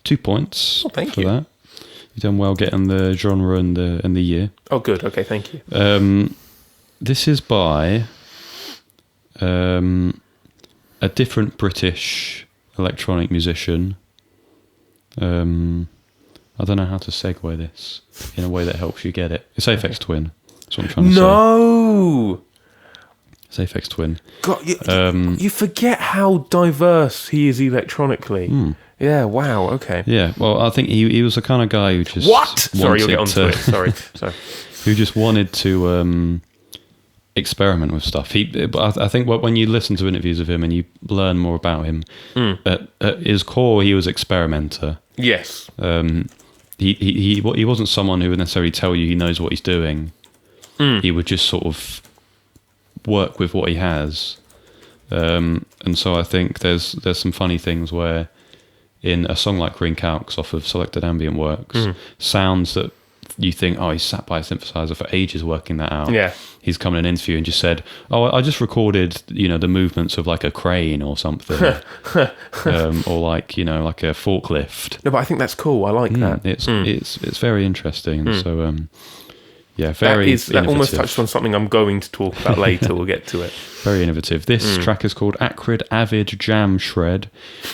2 points thank for you. that. You've done well getting the genre and the year. Oh, good. Okay, thank you. This is by a different British electronic musician. I don't know how to segue this in a way that helps you get it. It's Aphex Twin. That's what I'm trying to say. No! It's Aphex Twin. God, you forget how diverse he is electronically. Yeah, wow, okay. Yeah, well, I think he was the kind of guy who just... What? Sorry, you'll get onto it. Sorry. Who just wanted to experiment with stuff. I think when you listen to interviews of him and you learn more about him, at his core, he was experimenter. Yes. He wasn't someone who would necessarily tell you he knows what he's doing. He would just sort of work with what he has. And so I think there's some funny things where in a song like Green Calcs off of Selected Ambient Works, sounds that you think, oh, he's sat by a synthesizer for ages working that out. Yeah. He's come in an interview and just said, oh, I just recorded, the movements of like a crane or something. Or like, like a forklift. No, but I think that's cool. I like that. It's very interesting. And so, very that almost touched on something I'm going to talk about later. We'll get to it. Very innovative. This track is called Acrid Avid Jam Shred,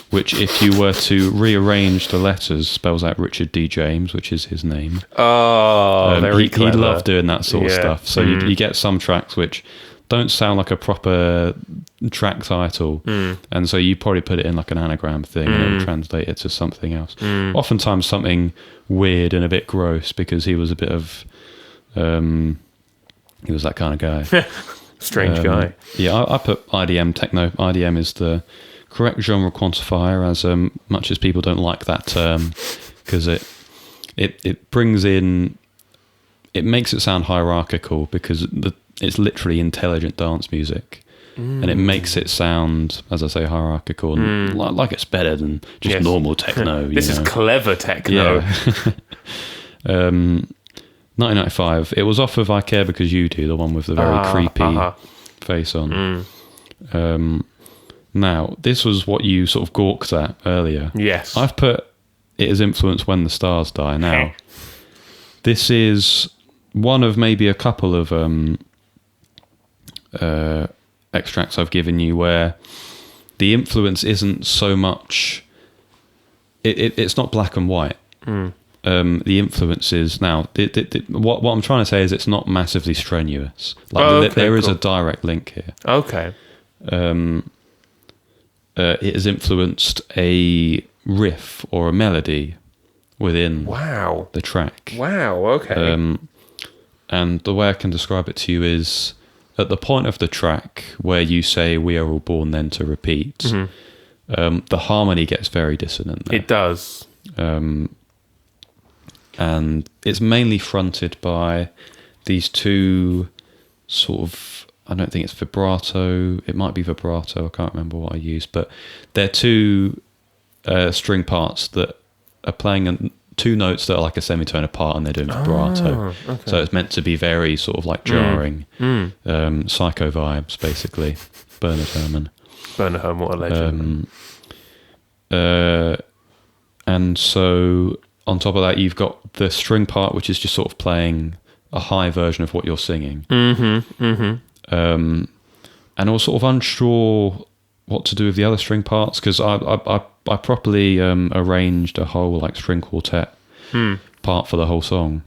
which if you were to rearrange the letters, spells out Richard D. James, which is his name. Oh, very clever. He loved doing that sort of stuff. So you get some tracks which don't sound like a proper track title, and so you probably put it in like an anagram thing and it'll translate it to something else. Oftentimes something weird and a bit gross, because he was a bit of... he was that kind of guy. Strange guy. Yeah, I put IDM techno. IDM is the correct genre quantifier, as much as people don't like that term, because it brings in... It makes it sound hierarchical, because it's literally intelligent dance music. And it makes it sound, as I say, hierarchical, and like it's better than just normal techno. This is clever techno. Yeah. 1995. It was off of I Care Because You Do, the one with the very creepy face on. Now, this was what you sort of gawked at earlier. Yes. I've put it as influenced When the Stars Die. Now, this is one of maybe a couple of extracts I've given you where the influence isn't so much... It's not black and white. The influences now. What I'm trying to say is it's not massively strenuous. There is a direct link here. Okay. It has influenced a riff or a melody within the track. Wow. Okay. And the way I can describe it to you is at the point of the track where you say "We are all born then to repeat," the harmony gets very dissonant there. It does. And it's mainly fronted by these two sort of... I don't think it's vibrato. It might be vibrato. I can't remember what I used. But they're two string parts that are playing two notes that are like a semitone apart, and they're doing vibrato. Okay. So it's meant to be very sort of like jarring. Psycho vibes, basically. Bernard Herrmann. Bernard Herrmann, what a legend. And so... On top of that, you've got the string part, which is just sort of playing a high version of what you're singing. And I was sort of unsure what to do with the other string parts, because I properly arranged a whole like string quartet part for the whole song.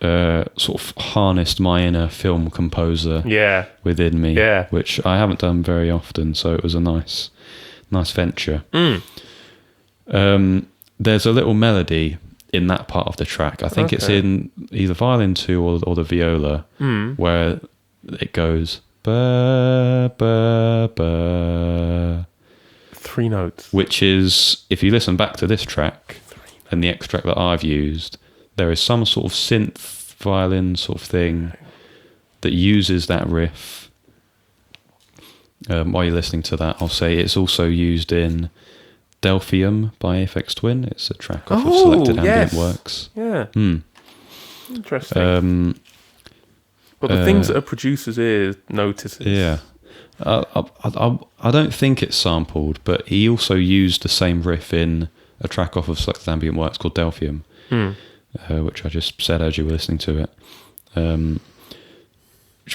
Sort of harnessed my inner film composer within me, which I haven't done very often. So it was a nice venture. There's a little melody in that part of the track. I think it's in either violin 2 or the viola, where it goes ba ba ba. 3 notes. Which is, if you listen back to this track and the extract that I've used, there is some sort of synth violin sort of thing that uses that riff. While you're listening to that, I'll say it's also used in Delphium by Aphex Twin. It's a track off of Selected Ambient Works. Yeah. Interesting. But the things that a producer's ear notices. Yeah. I don't think it's sampled, but he also used the same riff in a track off of Selected Ambient Works called Delphium, which I just said as you were listening to it.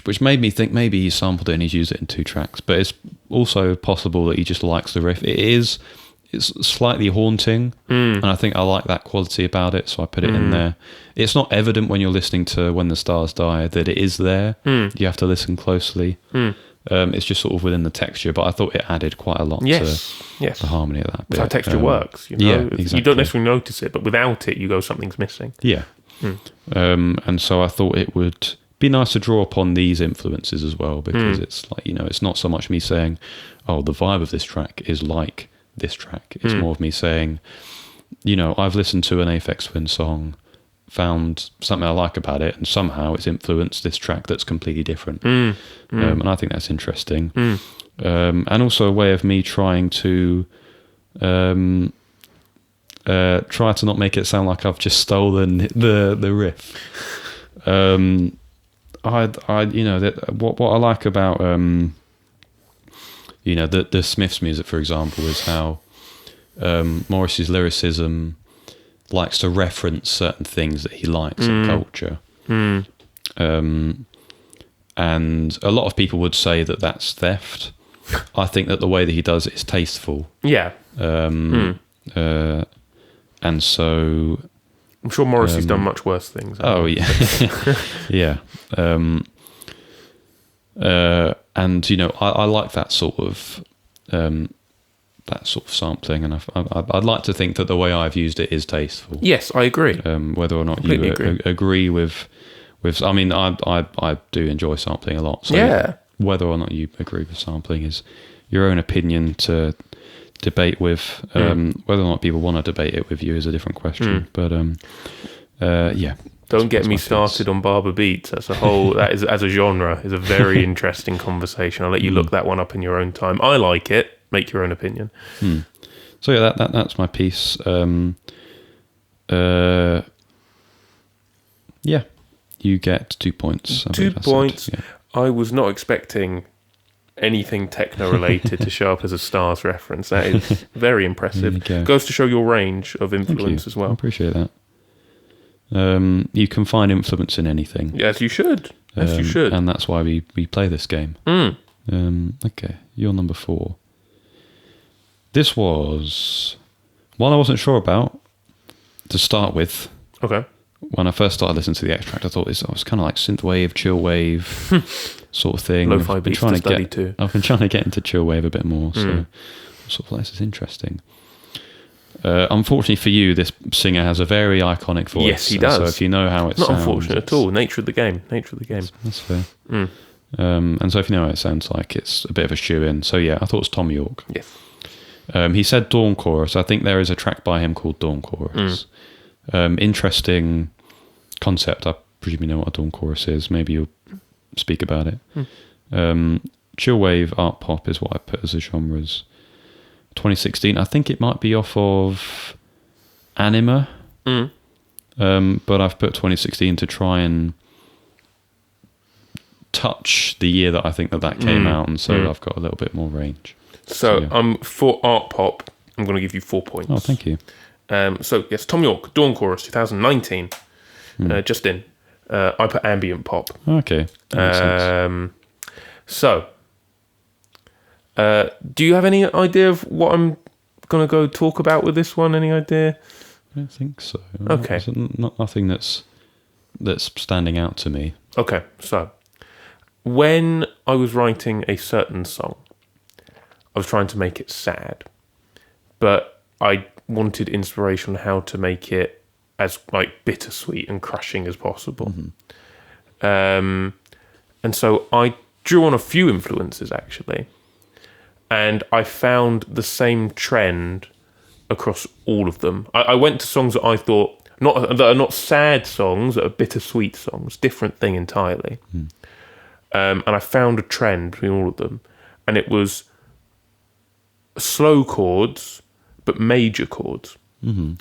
Which made me think maybe he sampled it and he's used it in 2 tracks. But it's also possible that he just likes the riff. It's slightly haunting, and I think I like that quality about it, so I put it in there. It's not evident when you're listening to When the Stars Die that it is there. You have to listen closely. It's just sort of within the texture, but I thought it added quite a lot to the harmony of that bit. That's how texture works. You know? Yeah, exactly. You don't necessarily notice it, but without it, you go, something's missing. Yeah. And so I thought it would be nice to draw upon these influences as well, because it's like, it's not so much me saying, oh, the vibe of this track is like this track. It's more of me saying, I've listened to an Aphex Twin song, found something I like about it, and somehow it's influenced this track that's completely different. And I think that's interesting. And also a way of me trying to try to not make it sound like I've just stolen the riff. What I like about the Smiths music, for example, is how Morrissey's lyricism likes to reference certain things that he likes in culture. And a lot of people would say that that's theft. I think that the way that he does it is tasteful. Yeah. And so... I'm sure Morrissey's done much worse things. Oh, yeah. Yeah. And, I like that sort of sampling, and I'd like to think that the way I've used it is tasteful. Yes, I agree. Whether or not you agree with, I mean, I do enjoy sampling a lot. So whether or not you agree with sampling is your own opinion to debate with. Whether or not people want to debate it with you is a different question. But yeah. Don't get me started on Barber Beats. That's a whole, that is, as a genre, is a very interesting conversation. I'll let you look that one up in your own time. I like it. Make your own opinion. So yeah, that's my piece. Yeah, you get 2 points. 2 points. Yeah. I was not expecting anything techno related to show up as a Stars reference. That is very impressive. Goes to show your range of influence as well. I appreciate that. You can find influence in anything. Yes, you should. Yes, you should. And that's why we play this game. Okay, you're number 4. This was one I wasn't sure about to start with. Okay. When I first started listening to the extract, I thought it was kind of like synthwave, chill wave sort of thing. Lo-fi beats to study too. I've been trying to get into chill wave a bit more, so I'm sort of like, this is interesting. Unfortunately for you, this singer has a very iconic voice. Yes, he does. So if you know how it sounds... Not unfortunate at all. Nature of the game. That's fair. And so if you know how it sounds like, it's a bit of a shoe-in. So yeah, I thought it was Thom Yorke. Yes. He said Dawn Chorus. I think there is a track by him called Dawn Chorus. Interesting concept. I presume you know what a Dawn Chorus is. Maybe you'll speak about it. Chill wave art pop is what I put as the genres. 2016. I think it might be off of Anima. But I've put 2016 to try and touch the year that I think that came out, and so I've got a little bit more range. So yeah. For art pop, I'm going to give you 4 points. Oh, thank you. So yes, Thom Yorke, Dawn Chorus, 2019. Just in. I put ambient pop. Okay. That makes sense. So, do you have any idea of what I'm going to go talk about with this one? Any idea? I don't think so. Okay. Nothing that's standing out to me. Okay, so when I was writing a certain song, I was trying to make it sad, but I wanted inspiration on how to make it as like bittersweet and crushing as possible. And so I drew on a few influences actually, and I found the same trend across all of them. I went to songs that I thought that are not sad songs, that are bittersweet songs, different thing entirely. and I found a trend between all of them, and it was slow chords but major chords,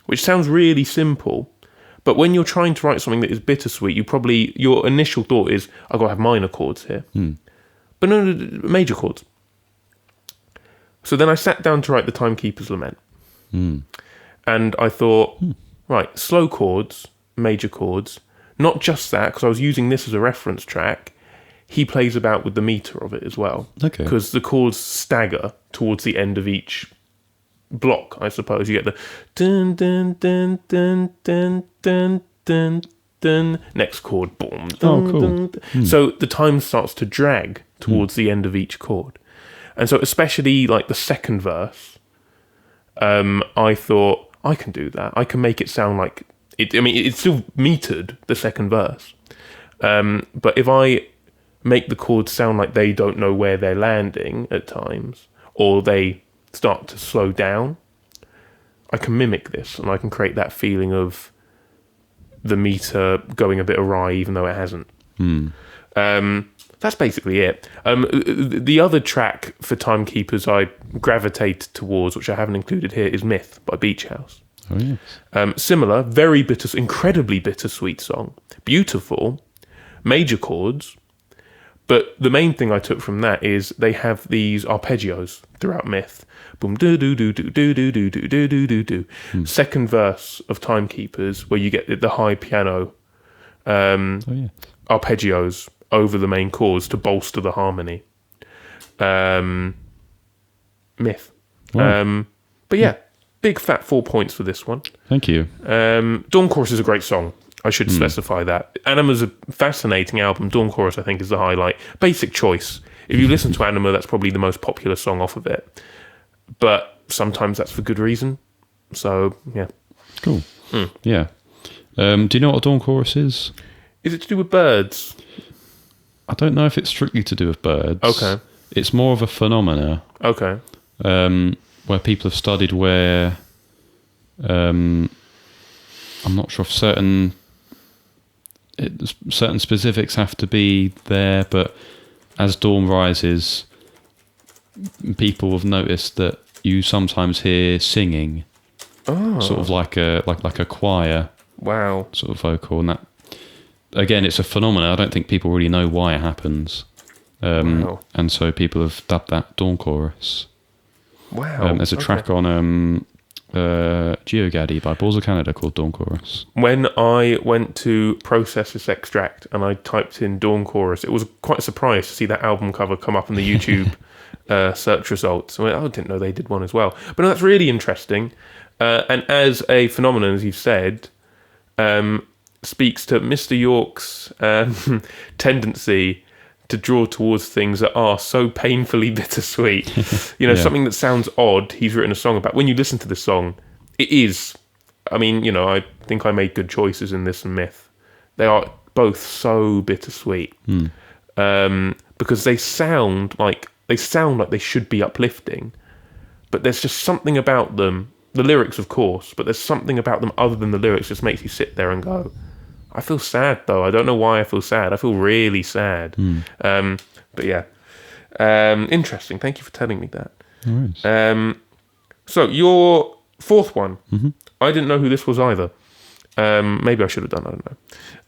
which sounds really simple. But when you're trying to write something that is bittersweet, your initial thought is, I've got to have minor chords here. But no, major chords. So then I sat down to write the Timekeeper's Lament. And I thought, right, slow chords, major chords. Not just that, because I was using this as a reference track. He plays about with the meter of it as well. Okay. Because the chords stagger towards the end of each block, I suppose. You get the dun dun dun dun dun dun dun dun, next chord, boom. Dun, cool. dun, dun. So the time starts to drag towards the end of each chord. And so especially like the second verse, I thought, I can do that. I can make it sound like it. I mean, it's still metered, the second verse. But if I make the chords sound like they don't know where they're landing at times, or they start to slow down, I can mimic this and I can create that feeling of the meter going a bit awry even though it hasn't. That's basically it. The other track for Timekeepers I gravitate towards, which I haven't included here, is Myth by Beach House. Oh, yes. Similar, very incredibly bittersweet song. Beautiful, major chords. But the main thing I took from that is they have these arpeggios throughout Myth. Boom, do do do do do do do do do do do do. Second verse of Timekeepers, where you get the high piano arpeggios over the main chords to bolster the harmony. Myth. Wow. But yeah, big fat 4 points for this one. Thank you. Dawn Chorus is a great song. I should specify that. Anima's a fascinating album. Dawn Chorus, I think, is the highlight. Basic choice. If you listen to Anima, that's probably the most popular song off of it. But sometimes that's for good reason. So, yeah. Cool. Yeah. Do you know what a Dawn Chorus is? Is it to do with birds? I don't know if it's strictly to do with birds. Okay. It's more of a phenomena. Okay. Where people have studied where... I'm not sure if certain specifics have to be there, but as dawn rises, people have noticed that you sometimes hear singing, sort of like a choir, wow, sort of vocal, and that again, it's a phenomenon. I don't think people really know why it happens, wow. And so people have dubbed that Dawn Chorus. Wow, there's a track on GeoGaddy by Balls of Canada called Dawn Chorus. When I went to process this extract and I typed in Dawn Chorus, it was quite a surprise to see that album cover come up in the YouTube search results. I went, I didn't know they did one as well. But no, that's really interesting. And as a phenomenon, as you've said, speaks to Mr. Yorke's tendency to draw towards things that are so painfully bittersweet. Something that sounds odd, he's written a song about. When you listen to the song, it is, I think I made good choices in this and Myth. They are both so bittersweet. Because they sound like they should be uplifting, but there's just something about them, the lyrics of course, but there's something about them other than the lyrics just makes you sit there and go, I feel sad though. I don't know why I feel sad. I feel really sad. But yeah, interesting. Thank you for telling me that. Nice. So your fourth one, I didn't know who this was either. Maybe I should have done. I don't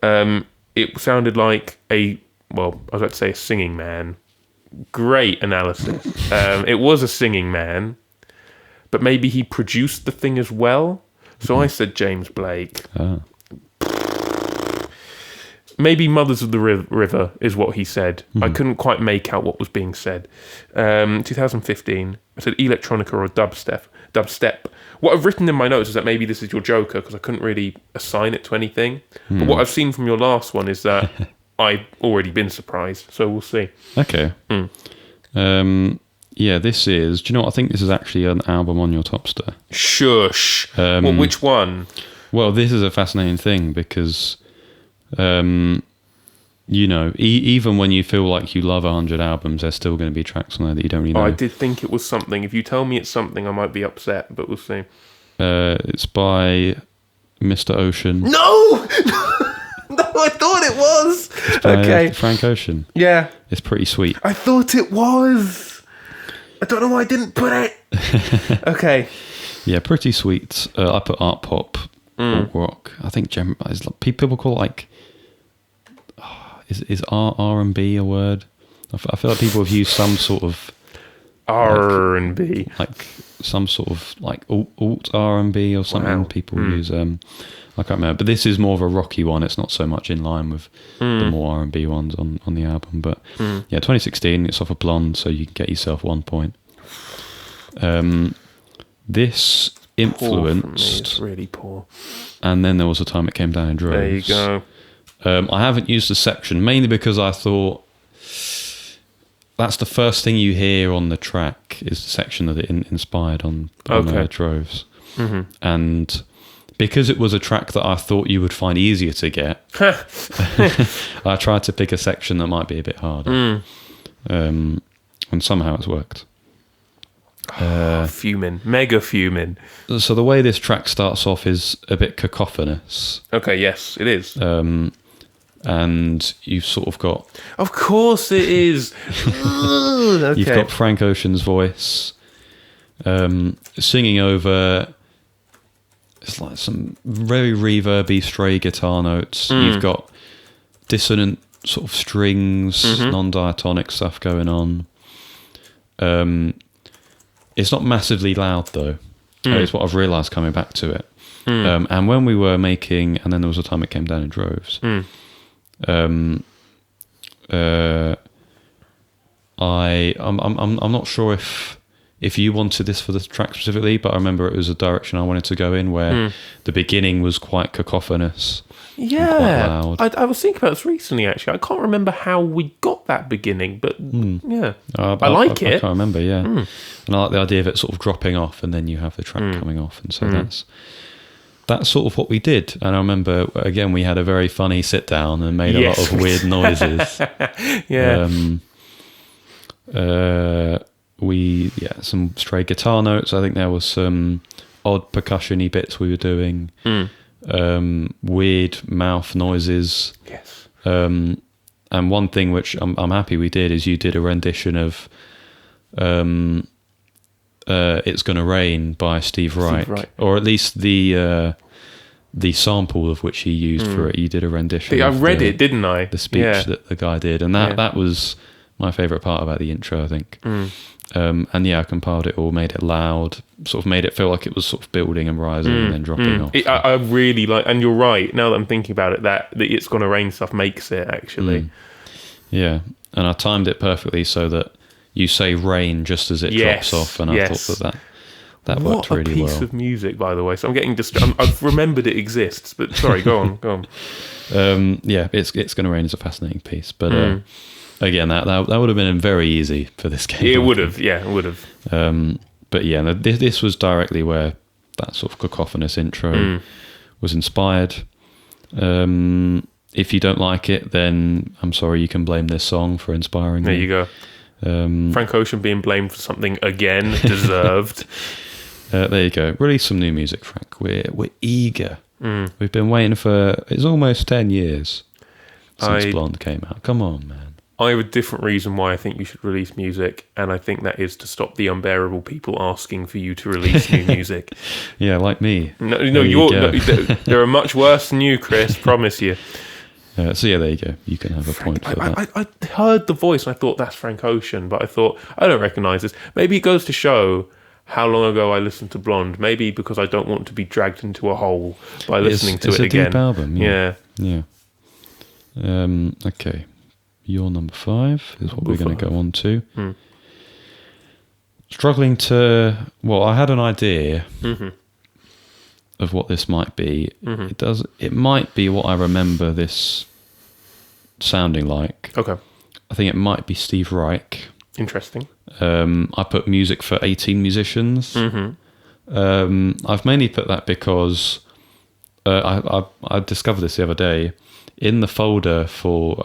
know. It sounded like I was about to say a singing man. Great analysis. It was a singing man, but maybe he produced the thing as well. So I said James Blake. Maybe Mothers of the River is what he said. I couldn't quite make out what was being said. 2015. I said electronica or dubstep. What I've written in my notes is that maybe this is your Joker because I couldn't really assign it to anything. But what I've seen from your last one is that I've already been surprised. So we'll see. Okay. Yeah, this is... Do you know what? I think this is actually an album on your Topster. Shush. Which one? Well, this is a fascinating thing because... even when you feel like you love 100 albums, there's still going to be tracks on there that you don't really know. I did think it was something. If you tell me it's something, I might be upset, but we'll see. It's by Mr. Ocean. No! No, I thought it was! It's by Okay. Frank Ocean. Yeah. It's pretty sweet. I thought it was. I don't know why I didn't put it. Okay. Yeah, pretty sweet. I put art pop, alt rock. I think people call it like. Is R&B a word? I feel like people have used some sort of R&B, like some sort of like alt R&B or something. Wow. People use. I can't remember, but this is more of a rocky one. It's not so much in line with the more R&B ones on the album. But yeah, 2016. It's off of Blonde, so you can get yourself 1 point. This influenced. It's really poor. And then there was a time it came down in droves. There you go. I haven't used the section mainly because I thought that's the first thing you hear on the track is the section that it inspired on Droves. Mm-hmm. And because it was a track that I thought you would find easier to get, I tried to pick a section that might be a bit harder. And somehow it's worked. Fuming. Mega fuming. So the way this track starts off is a bit cacophonous. Okay, yes, it is. And you've sort of got... Of course it is. Okay. You've got Frank Ocean's voice singing over... It's like some very reverby, stray guitar notes. You've got dissonant sort of strings, non-diatonic stuff going on. It's not massively loud, though. It's what I've realised coming back to it. And when we were making... And then there was a time it came down in droves. I'm not sure if you wanted this for the track specifically, but I remember it was a direction I wanted to go in where the beginning was quite cacophonous. Yeah, quite loud. I was thinking about this recently. Actually, I can't remember how we got that beginning, but yeah, I like it. I can't remember. Yeah, and I like the idea of it sort of dropping off, and then you have the track coming off, and so that's sort of what we did. And I remember again we had a very funny sit down and made a lot of weird noises. Yeah. Some stray guitar notes. I think there was some odd percussion-y bits we were doing. Weird mouth noises. Yes. And one thing which I'm happy we did is you did a rendition of It's Gonna Rain by Steve Reich. Or at least the sample of which he used for it. You did a rendition. I read it, didn't I? The speech that the guy did. And that was my favourite part about the intro, I think. And I compiled it all, made it loud, sort of made it feel like it was sort of building and rising and then dropping off. I really like, and you're right, now that I'm thinking about it, that the It's Gonna Rain stuff makes it, actually. Yeah, and I timed it perfectly so that you say rain just as it drops off, and I thought that worked really well. What a piece of music, by the way. So I'm getting I've remembered it exists, but sorry, go on. It's Gonna Rain is a fascinating piece, but... Again, that would have been very easy for this game. It would have, it would have. But yeah, this was directly where that sort of cacophonous intro was inspired. If you don't like it, then I'm sorry, you can blame this song for inspiring There me. you go. Frank Ocean being blamed for something again, deserved. There you go. Release some new music, Frank. We're eager. We've been waiting it's almost 10 years since Blonde came out. Come on, man. I have a different reason why I think you should release music, and I think that is to stop the unbearable people asking for you to release new music. Yeah, like me. There are much worse than you, Chris, promise you. So yeah, there you go. You can have a point for that. I heard the voice and I thought that's Frank Ocean, but I thought, I don't recognise this. Maybe it goes to show how long ago I listened to Blonde. Maybe because I don't want to be dragged into a hole by listening to it again. It's a deep album. Yeah. Okay. Your number 5 is what we're going to go on to. Struggling to... Well, I had an idea of what this might be. It might be what I remember this sounding like. Okay. I think it might be Steve Reich. Interesting. I put music for 18 musicians. I've mainly put that because I discovered this the other day. In the folder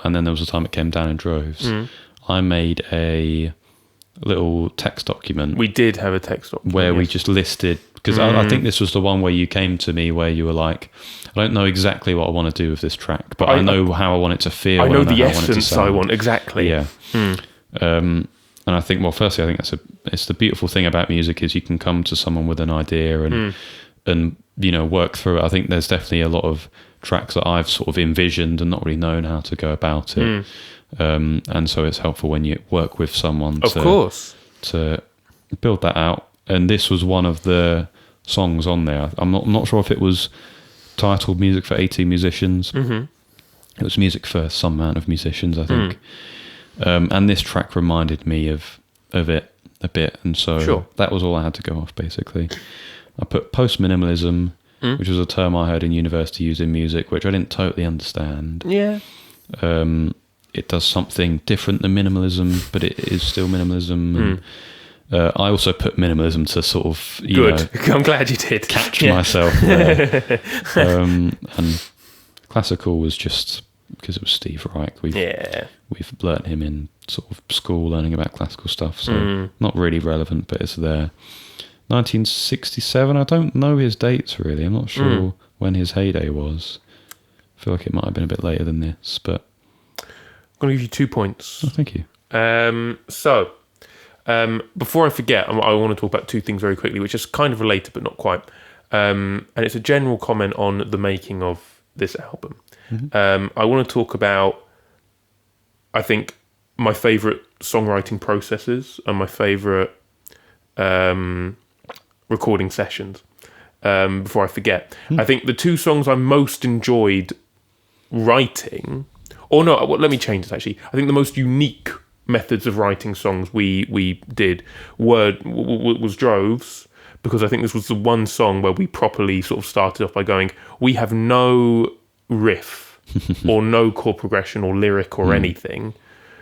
and then there was a time it came down in droves, I made a little text document. We did have a text document. Where we just listed because I think this was the one where you came to me where you were like, I don't know exactly what I want to do with this track, but I know how I want it to feel. I know the how I want it to essence sound. I want, exactly. Yeah. And I think, well, firstly, I think it's the beautiful thing about music is you can come to someone with an idea and you know, work through it. I think there's definitely a lot of tracks that I've sort of envisioned and not really known how to go about it. And so it's helpful when you work with someone to build that out. And this was one of the songs on there. I'm not sure if it was titled Music for 18 Musicians. It was music for some amount of musicians, I think. And this track reminded me of it a bit. And so that was all I had to go off, basically. I put post-minimalism, which was a term I heard in university used in music, which I didn't totally understand. Yeah. It does something different than minimalism, but it is still minimalism. And, I also put minimalism to sort of, you know, I'm glad you did. Catch myself there. And classical was just because it was Steve Reich. We've learnt him in sort of school, learning about classical stuff. So not really relevant, but it's there. 1967. I don't know his dates really. I'm not sure when his heyday was. I feel like it might have been a bit later than this, but I'm going to give you 2 points. Oh, thank you. Before I forget, I want to talk about two things very quickly, which is kind of related, but not quite. And it's a general comment on the making of this album. I want to talk about, I think, my favourite songwriting processes and my favourite recording sessions. Before I forget, I think the two songs I most enjoyed writing, or no, let me change this actually. I think the most unique methods of writing songs we did was Droves, because I think this was the one song where we properly sort of started off by going, we have no riff or no chord progression or lyric or anything,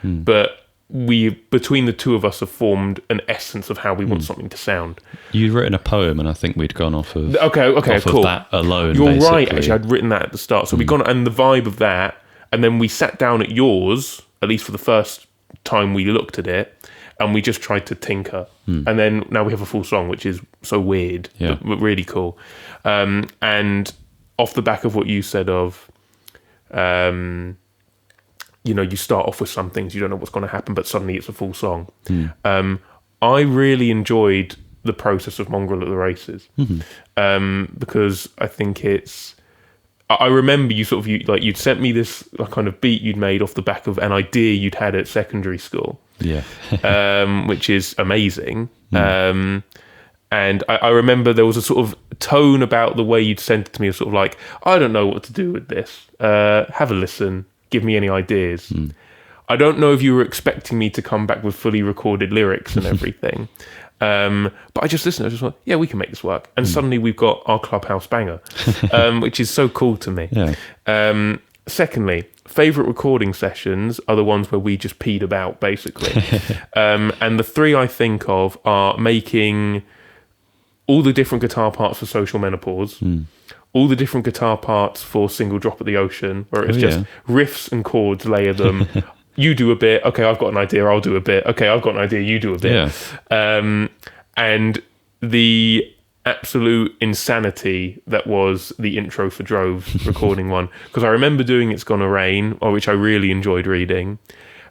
but we, between the two of us, have formed an essence of how we want something to sound. You'd written a poem, and I think we'd gone off of cool. of that alone. You're basically. right. Actually, I'd written that at the start, so we gone and the vibe of that, and then we sat down at yours, at least for the first time we looked at it, and we just tried to tinker. And then now we have a full song, which is so weird, but really cool. And off the back of what you said of, you know, you start off with some things, you don't know what's going to happen, but suddenly it's a full song. I really enjoyed the process of Mongrel at the Races, because I think it's, I remember you sort of, you'd sent me this kind of beat you'd made off the back of an idea you'd had at secondary school, which is amazing. And I remember there was a sort of tone about the way you'd sent it to me, of sort of like, I don't know what to do with this. Have a listen. Give me any ideas. I don't know if you were expecting me to come back with fully recorded lyrics and everything. But I just listened. I just thought, yeah, we can make this work. And suddenly we've got our Clubhouse banger, which is so cool to me. Secondly, favourite recording sessions are the ones where we just peed about, basically. And the three I think of are making all the different guitar parts for Social Menopause, all the different guitar parts for Single Drop at the Ocean, where it's just riffs and chords, layer them. You do a bit, okay, I've got an idea, I'll do a bit. Okay, I've got an idea, you do a bit. And the absolute insanity that was the intro for Droves recording one. Because I remember doing It's Gonna Rain, or which I really enjoyed reading.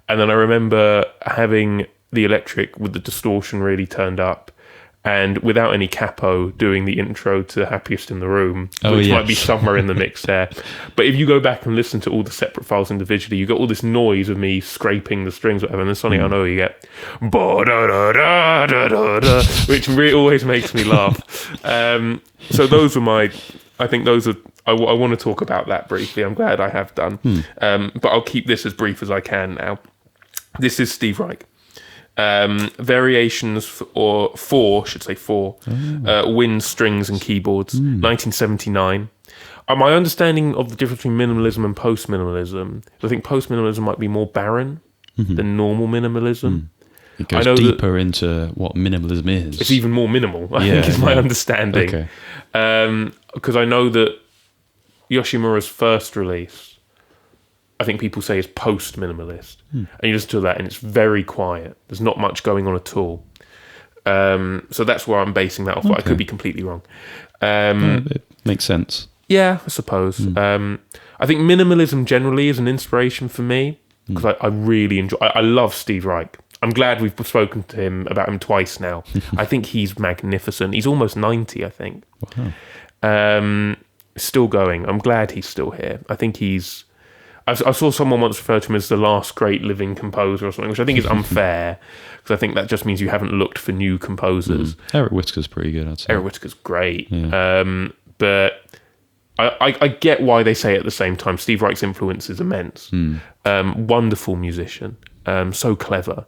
And then I remember having the electric with the distortion really turned up, and without any capo doing the intro to Happiest in the Room, which might be somewhere in the mix there. But if you go back and listen to all the separate files individually, you get all this noise of me scraping the strings, whatever, and then suddenly I know you get ba-da-da-da-da-da-da, which really always makes me laugh. So those were I think those are, I want to talk about that briefly. I'm glad I have done. But I'll keep this as brief as I can now. This is Steve Reich. Variations for wind, strings and keyboards, 1979. My understanding of the difference between minimalism and post-minimalism, I think post-minimalism might be more barren than normal minimalism. It goes deeper into what minimalism is. It's even more minimal, I think is my understanding. Because I know that Yoshimura's first release, I think people say is post-minimalist. And you listen to that and it's very quiet. There's not much going on at all. So that's where I'm basing that off. But I could be completely wrong. It makes sense. Yeah, I suppose. I think minimalism generally is an inspiration for me because I really enjoy. I love Steve Reich. I'm glad we've spoken to him about him twice now. I think he's magnificent. He's almost 90, I think. Wow. Still going. I'm glad he's still here. I think he's. I saw someone once refer to him as the last great living composer or something, which I think is unfair because I think that just means you haven't looked for new composers. Eric Whittaker's pretty good, I'd say. Eric Whittaker's great. Yeah. But I get why they say it at the same time. Steve Reich's influence is immense. Wonderful musician. So clever.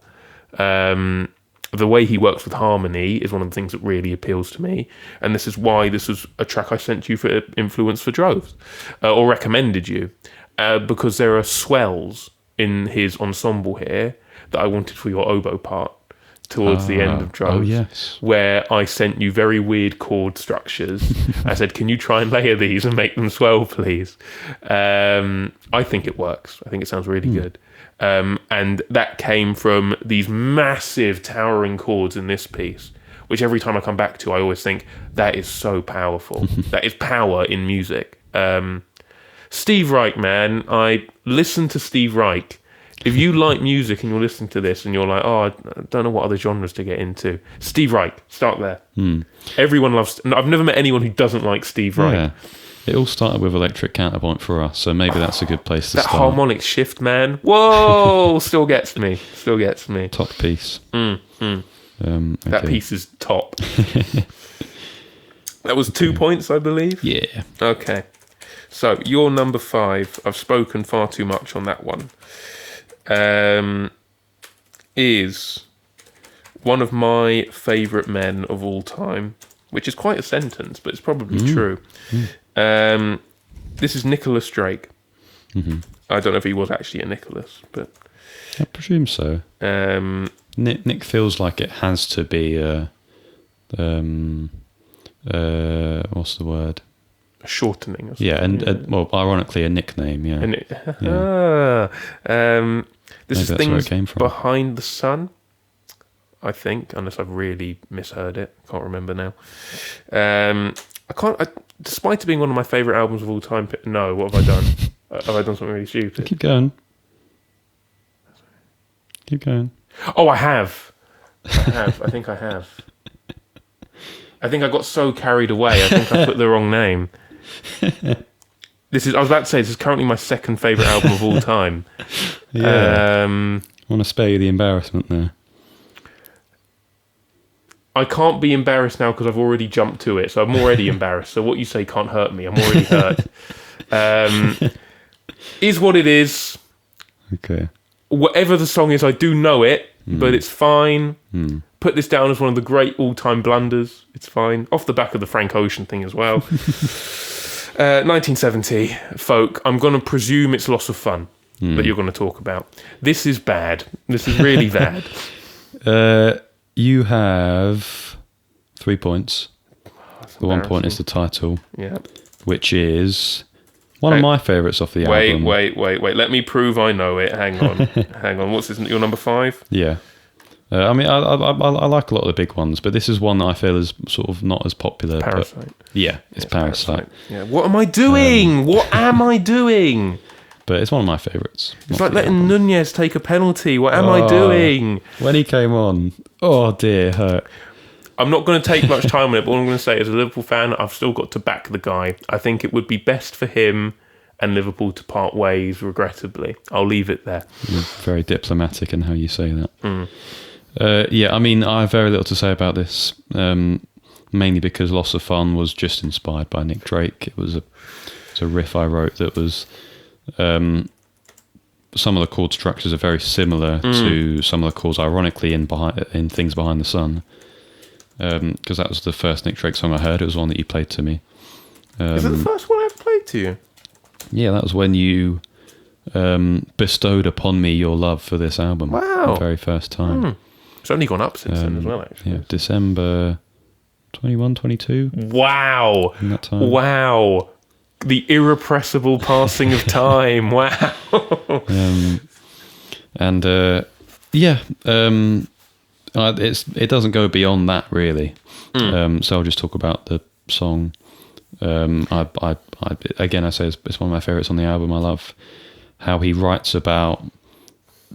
The way he works with harmony is one of the things that really appeals to me. And this is why this was a track I sent you for influence for Droves, or recommended you. Because there are swells in his ensemble here that I wanted for your oboe part towards the end of Droves. Oh, yes. Where I sent you very weird chord structures. I said, can you try and layer these and make them swell, please? I think it works. I think it sounds really good. And that came from these massive towering chords in this piece, which every time I come back to, I always think, that is so powerful. That is power in music. Steve Reich, man, I listen to Steve Reich. If you like music and you're listening to this and you're like, oh, I don't know what other genres to get into, Steve Reich, start there. Everyone loves. I've never met anyone who doesn't like Steve Reich. Yeah. It all started with Electric Counterpoint for us, so maybe that's a good place to that start. That harmonic shift, man. Whoa, still gets me. Still gets me. Top piece. Okay. That piece is top. That was 2 points, I believe. Yeah. Okay. So, your number 5, I've spoken far too much on that one, is one of my favourite men of all time, which is quite a sentence, but it's probably true. This is Nicholas Drake. I don't know if he was actually a Nicholas, but... I presume so. Nick feels like it has to be a... what's the word? A shortening or something. Yeah, and well, ironically, a nickname, yeah. This is Maybe that's where it Things came from. Behind the Sun, I think, unless I've really misheard it. Can't remember now. Despite it being one of my favourite albums of all time, no, what have I done? Have I done something really stupid? Keep going. Oh, I have. I think I have. I think I got so carried away. I think I put the wrong name. I was about to say, this is currently my second favourite album of all time. Yeah. I want to spare you the embarrassment there. I can't be embarrassed now because I've already jumped to it, so I'm already embarrassed. So what you say can't hurt me. I'm already hurt. Is what it is. Okay. Whatever the song is, I do know it, but it's fine. Put this down as one of the great all-time blunders. It's fine. Off the back of the Frank Ocean thing as well. 1970, folk. I'm going to presume it's Loss of Fun that you're going to talk about. This is bad. This is really bad. You have 3 points. The 1 point is the title. Yeah. Which is one of my favourites off the album. Wait. Let me prove I know it. Hang on. What's this? Your number 5? Yeah. I mean, I like a lot of the big ones, but this is one that I feel is sort of not as popular. Parasite. But yeah, it's Parasite. Yeah. What am I doing? What am I doing? But it's one of my favourites. It's like letting Nunez take a penalty. What am I doing? When he came on, oh dear, hurt. I'm not going to take much time on it, but all I'm going to say as a Liverpool fan, I've still got to back the guy. I think it would be best for him and Liverpool to part ways, regrettably. I'll leave it there. You're very diplomatic in how you say that. Yeah, I mean, I have very little to say about this, mainly because Loss of Fun was just inspired by Nick Drake. It was a riff I wrote that was... some of the chord structures are very similar to some of the chords, ironically, in Things Behind the Sun. Because that was the first Nick Drake song I heard. It was one that you played to me. Is it the first one I ever played to you? Yeah, that was when you bestowed upon me your love for this album. Wow. The very first time. It's only gone up since then as well, actually. Yeah, December 21, 22. Wow. In that time. Wow. The irrepressible passing of time. Wow. And It doesn't go beyond that really. So I'll just talk about the song. Again, I say it's one of my favorites on the album. I love how he writes about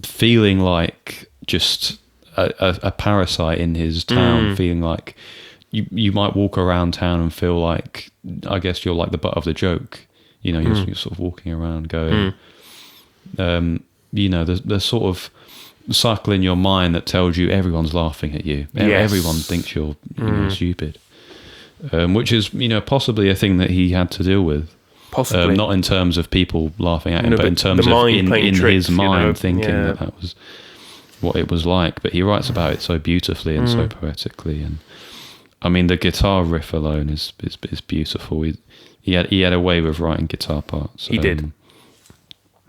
feeling like just a parasite in his town, feeling like you might walk around town and feel like, I guess you're like the butt of the joke. You're sort of walking around going, there's sort of cycle in your mind that tells you everyone's laughing at you. Yes. Everyone thinks you're stupid. Which is, possibly a thing that he had to deal with. Possibly. Not in terms of people laughing at him, but in terms of in his mind thinking that was what it was like. But he writes about it so beautifully and so poetically. And I mean, the guitar riff alone is beautiful. He had a way with writing guitar parts. He did.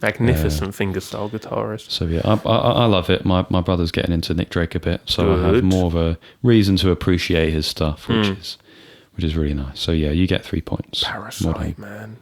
Magnificent fingerstyle guitarist. So yeah, I love it. My brother's getting into Nick Drake a bit, so I have more of a reason to appreciate his stuff, which is really nice. So yeah, you get 3 points. Parasite, man.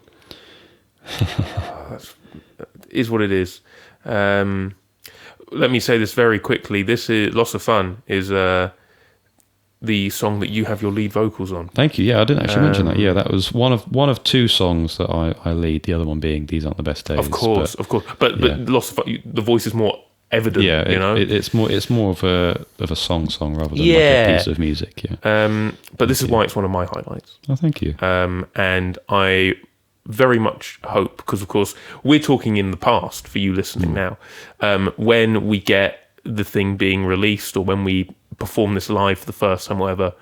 Is what it is. Let me say this very quickly. This is Loss of Fun is the song that you have your lead vocals on. Thank you. Yeah, I didn't actually mention that. Yeah, that was one of two songs that I lead. The other one being These Aren't the Best Days. Of course. But Loss of Fun, the voice is more evident. Yeah, it's more of a song rather than like a piece of music. Yeah. But this is why it's one of my highlights. Oh, thank you. And I very much hope, because of course we're talking in the past for you listening now, when we get the thing being released or when we perform this live for the first time, whatever,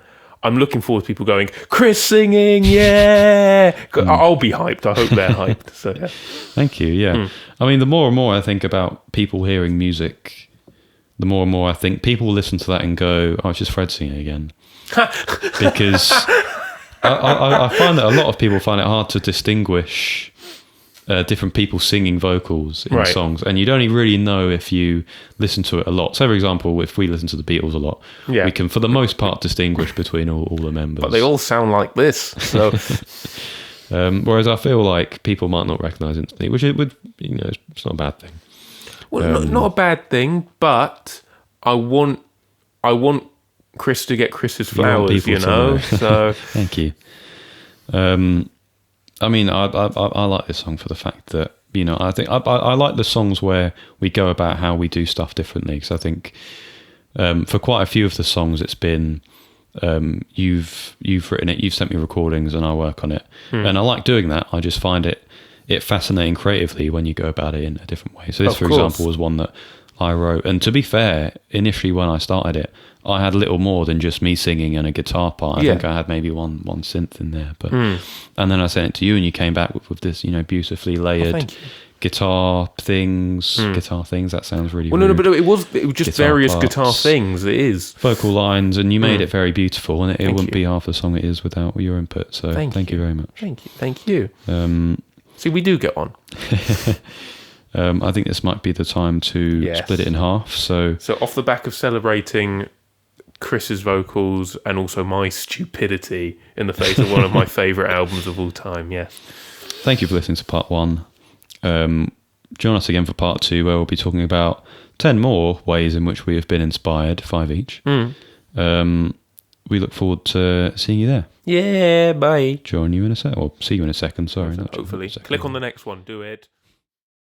I'm looking forward to people going, Chris singing, yeah. I'll be hyped. I hope they're hyped. So yeah. Thank you. Yeah. I mean, the more and more I think about people hearing music, the more and more I think people listen to that and go, oh, it's just Fred singing again. Because I find that a lot of people find it hard to distinguish different people singing vocals in songs, and you don't even really know if you listen to it a lot. So, for example, if we listen to the Beatles a lot, we can, for the most part, distinguish between all the members. But they all sound like this. So, whereas I feel like people might not recognise instantly, which it would, it's not a bad thing. Well, not a bad thing, but I want Chris to get Chris's flowers, So thank you. I mean, I like this song for the fact that, I think I like the songs where we go about how we do stuff differently. Because I think for quite a few of the songs, it's been you've written it, you've sent me recordings, and I work on it, and I like doing that. I just find it fascinating creatively when you go about it in a different way. So this, for example, was one that I wrote, and to be fair, initially when I started it, I had little more than just me singing and a guitar part. I think I had maybe one synth in there, but and then I sent it to you, and you came back with this, beautifully layered guitar things. Guitar things. That sounds really. Well, rude. No, but it was just various parts, guitar things. It is vocal lines, and you made it very beautiful, and it wouldn't be half the song it is without your input. So thank you very much. Thank you. See, we do get on. I think this might be the time to split it in half. So off the back of celebrating Chris's vocals and also my stupidity in the face of one of my favourite albums of all time, yes. Thank you for listening to part 1. Join us again for part 2, where we'll be talking about 10 more ways in which we have been inspired, 5 each. We look forward to seeing you there. Yeah, bye. Join you in a sec, or see you in a second, sorry. Hopefully. Click on the next one, do it.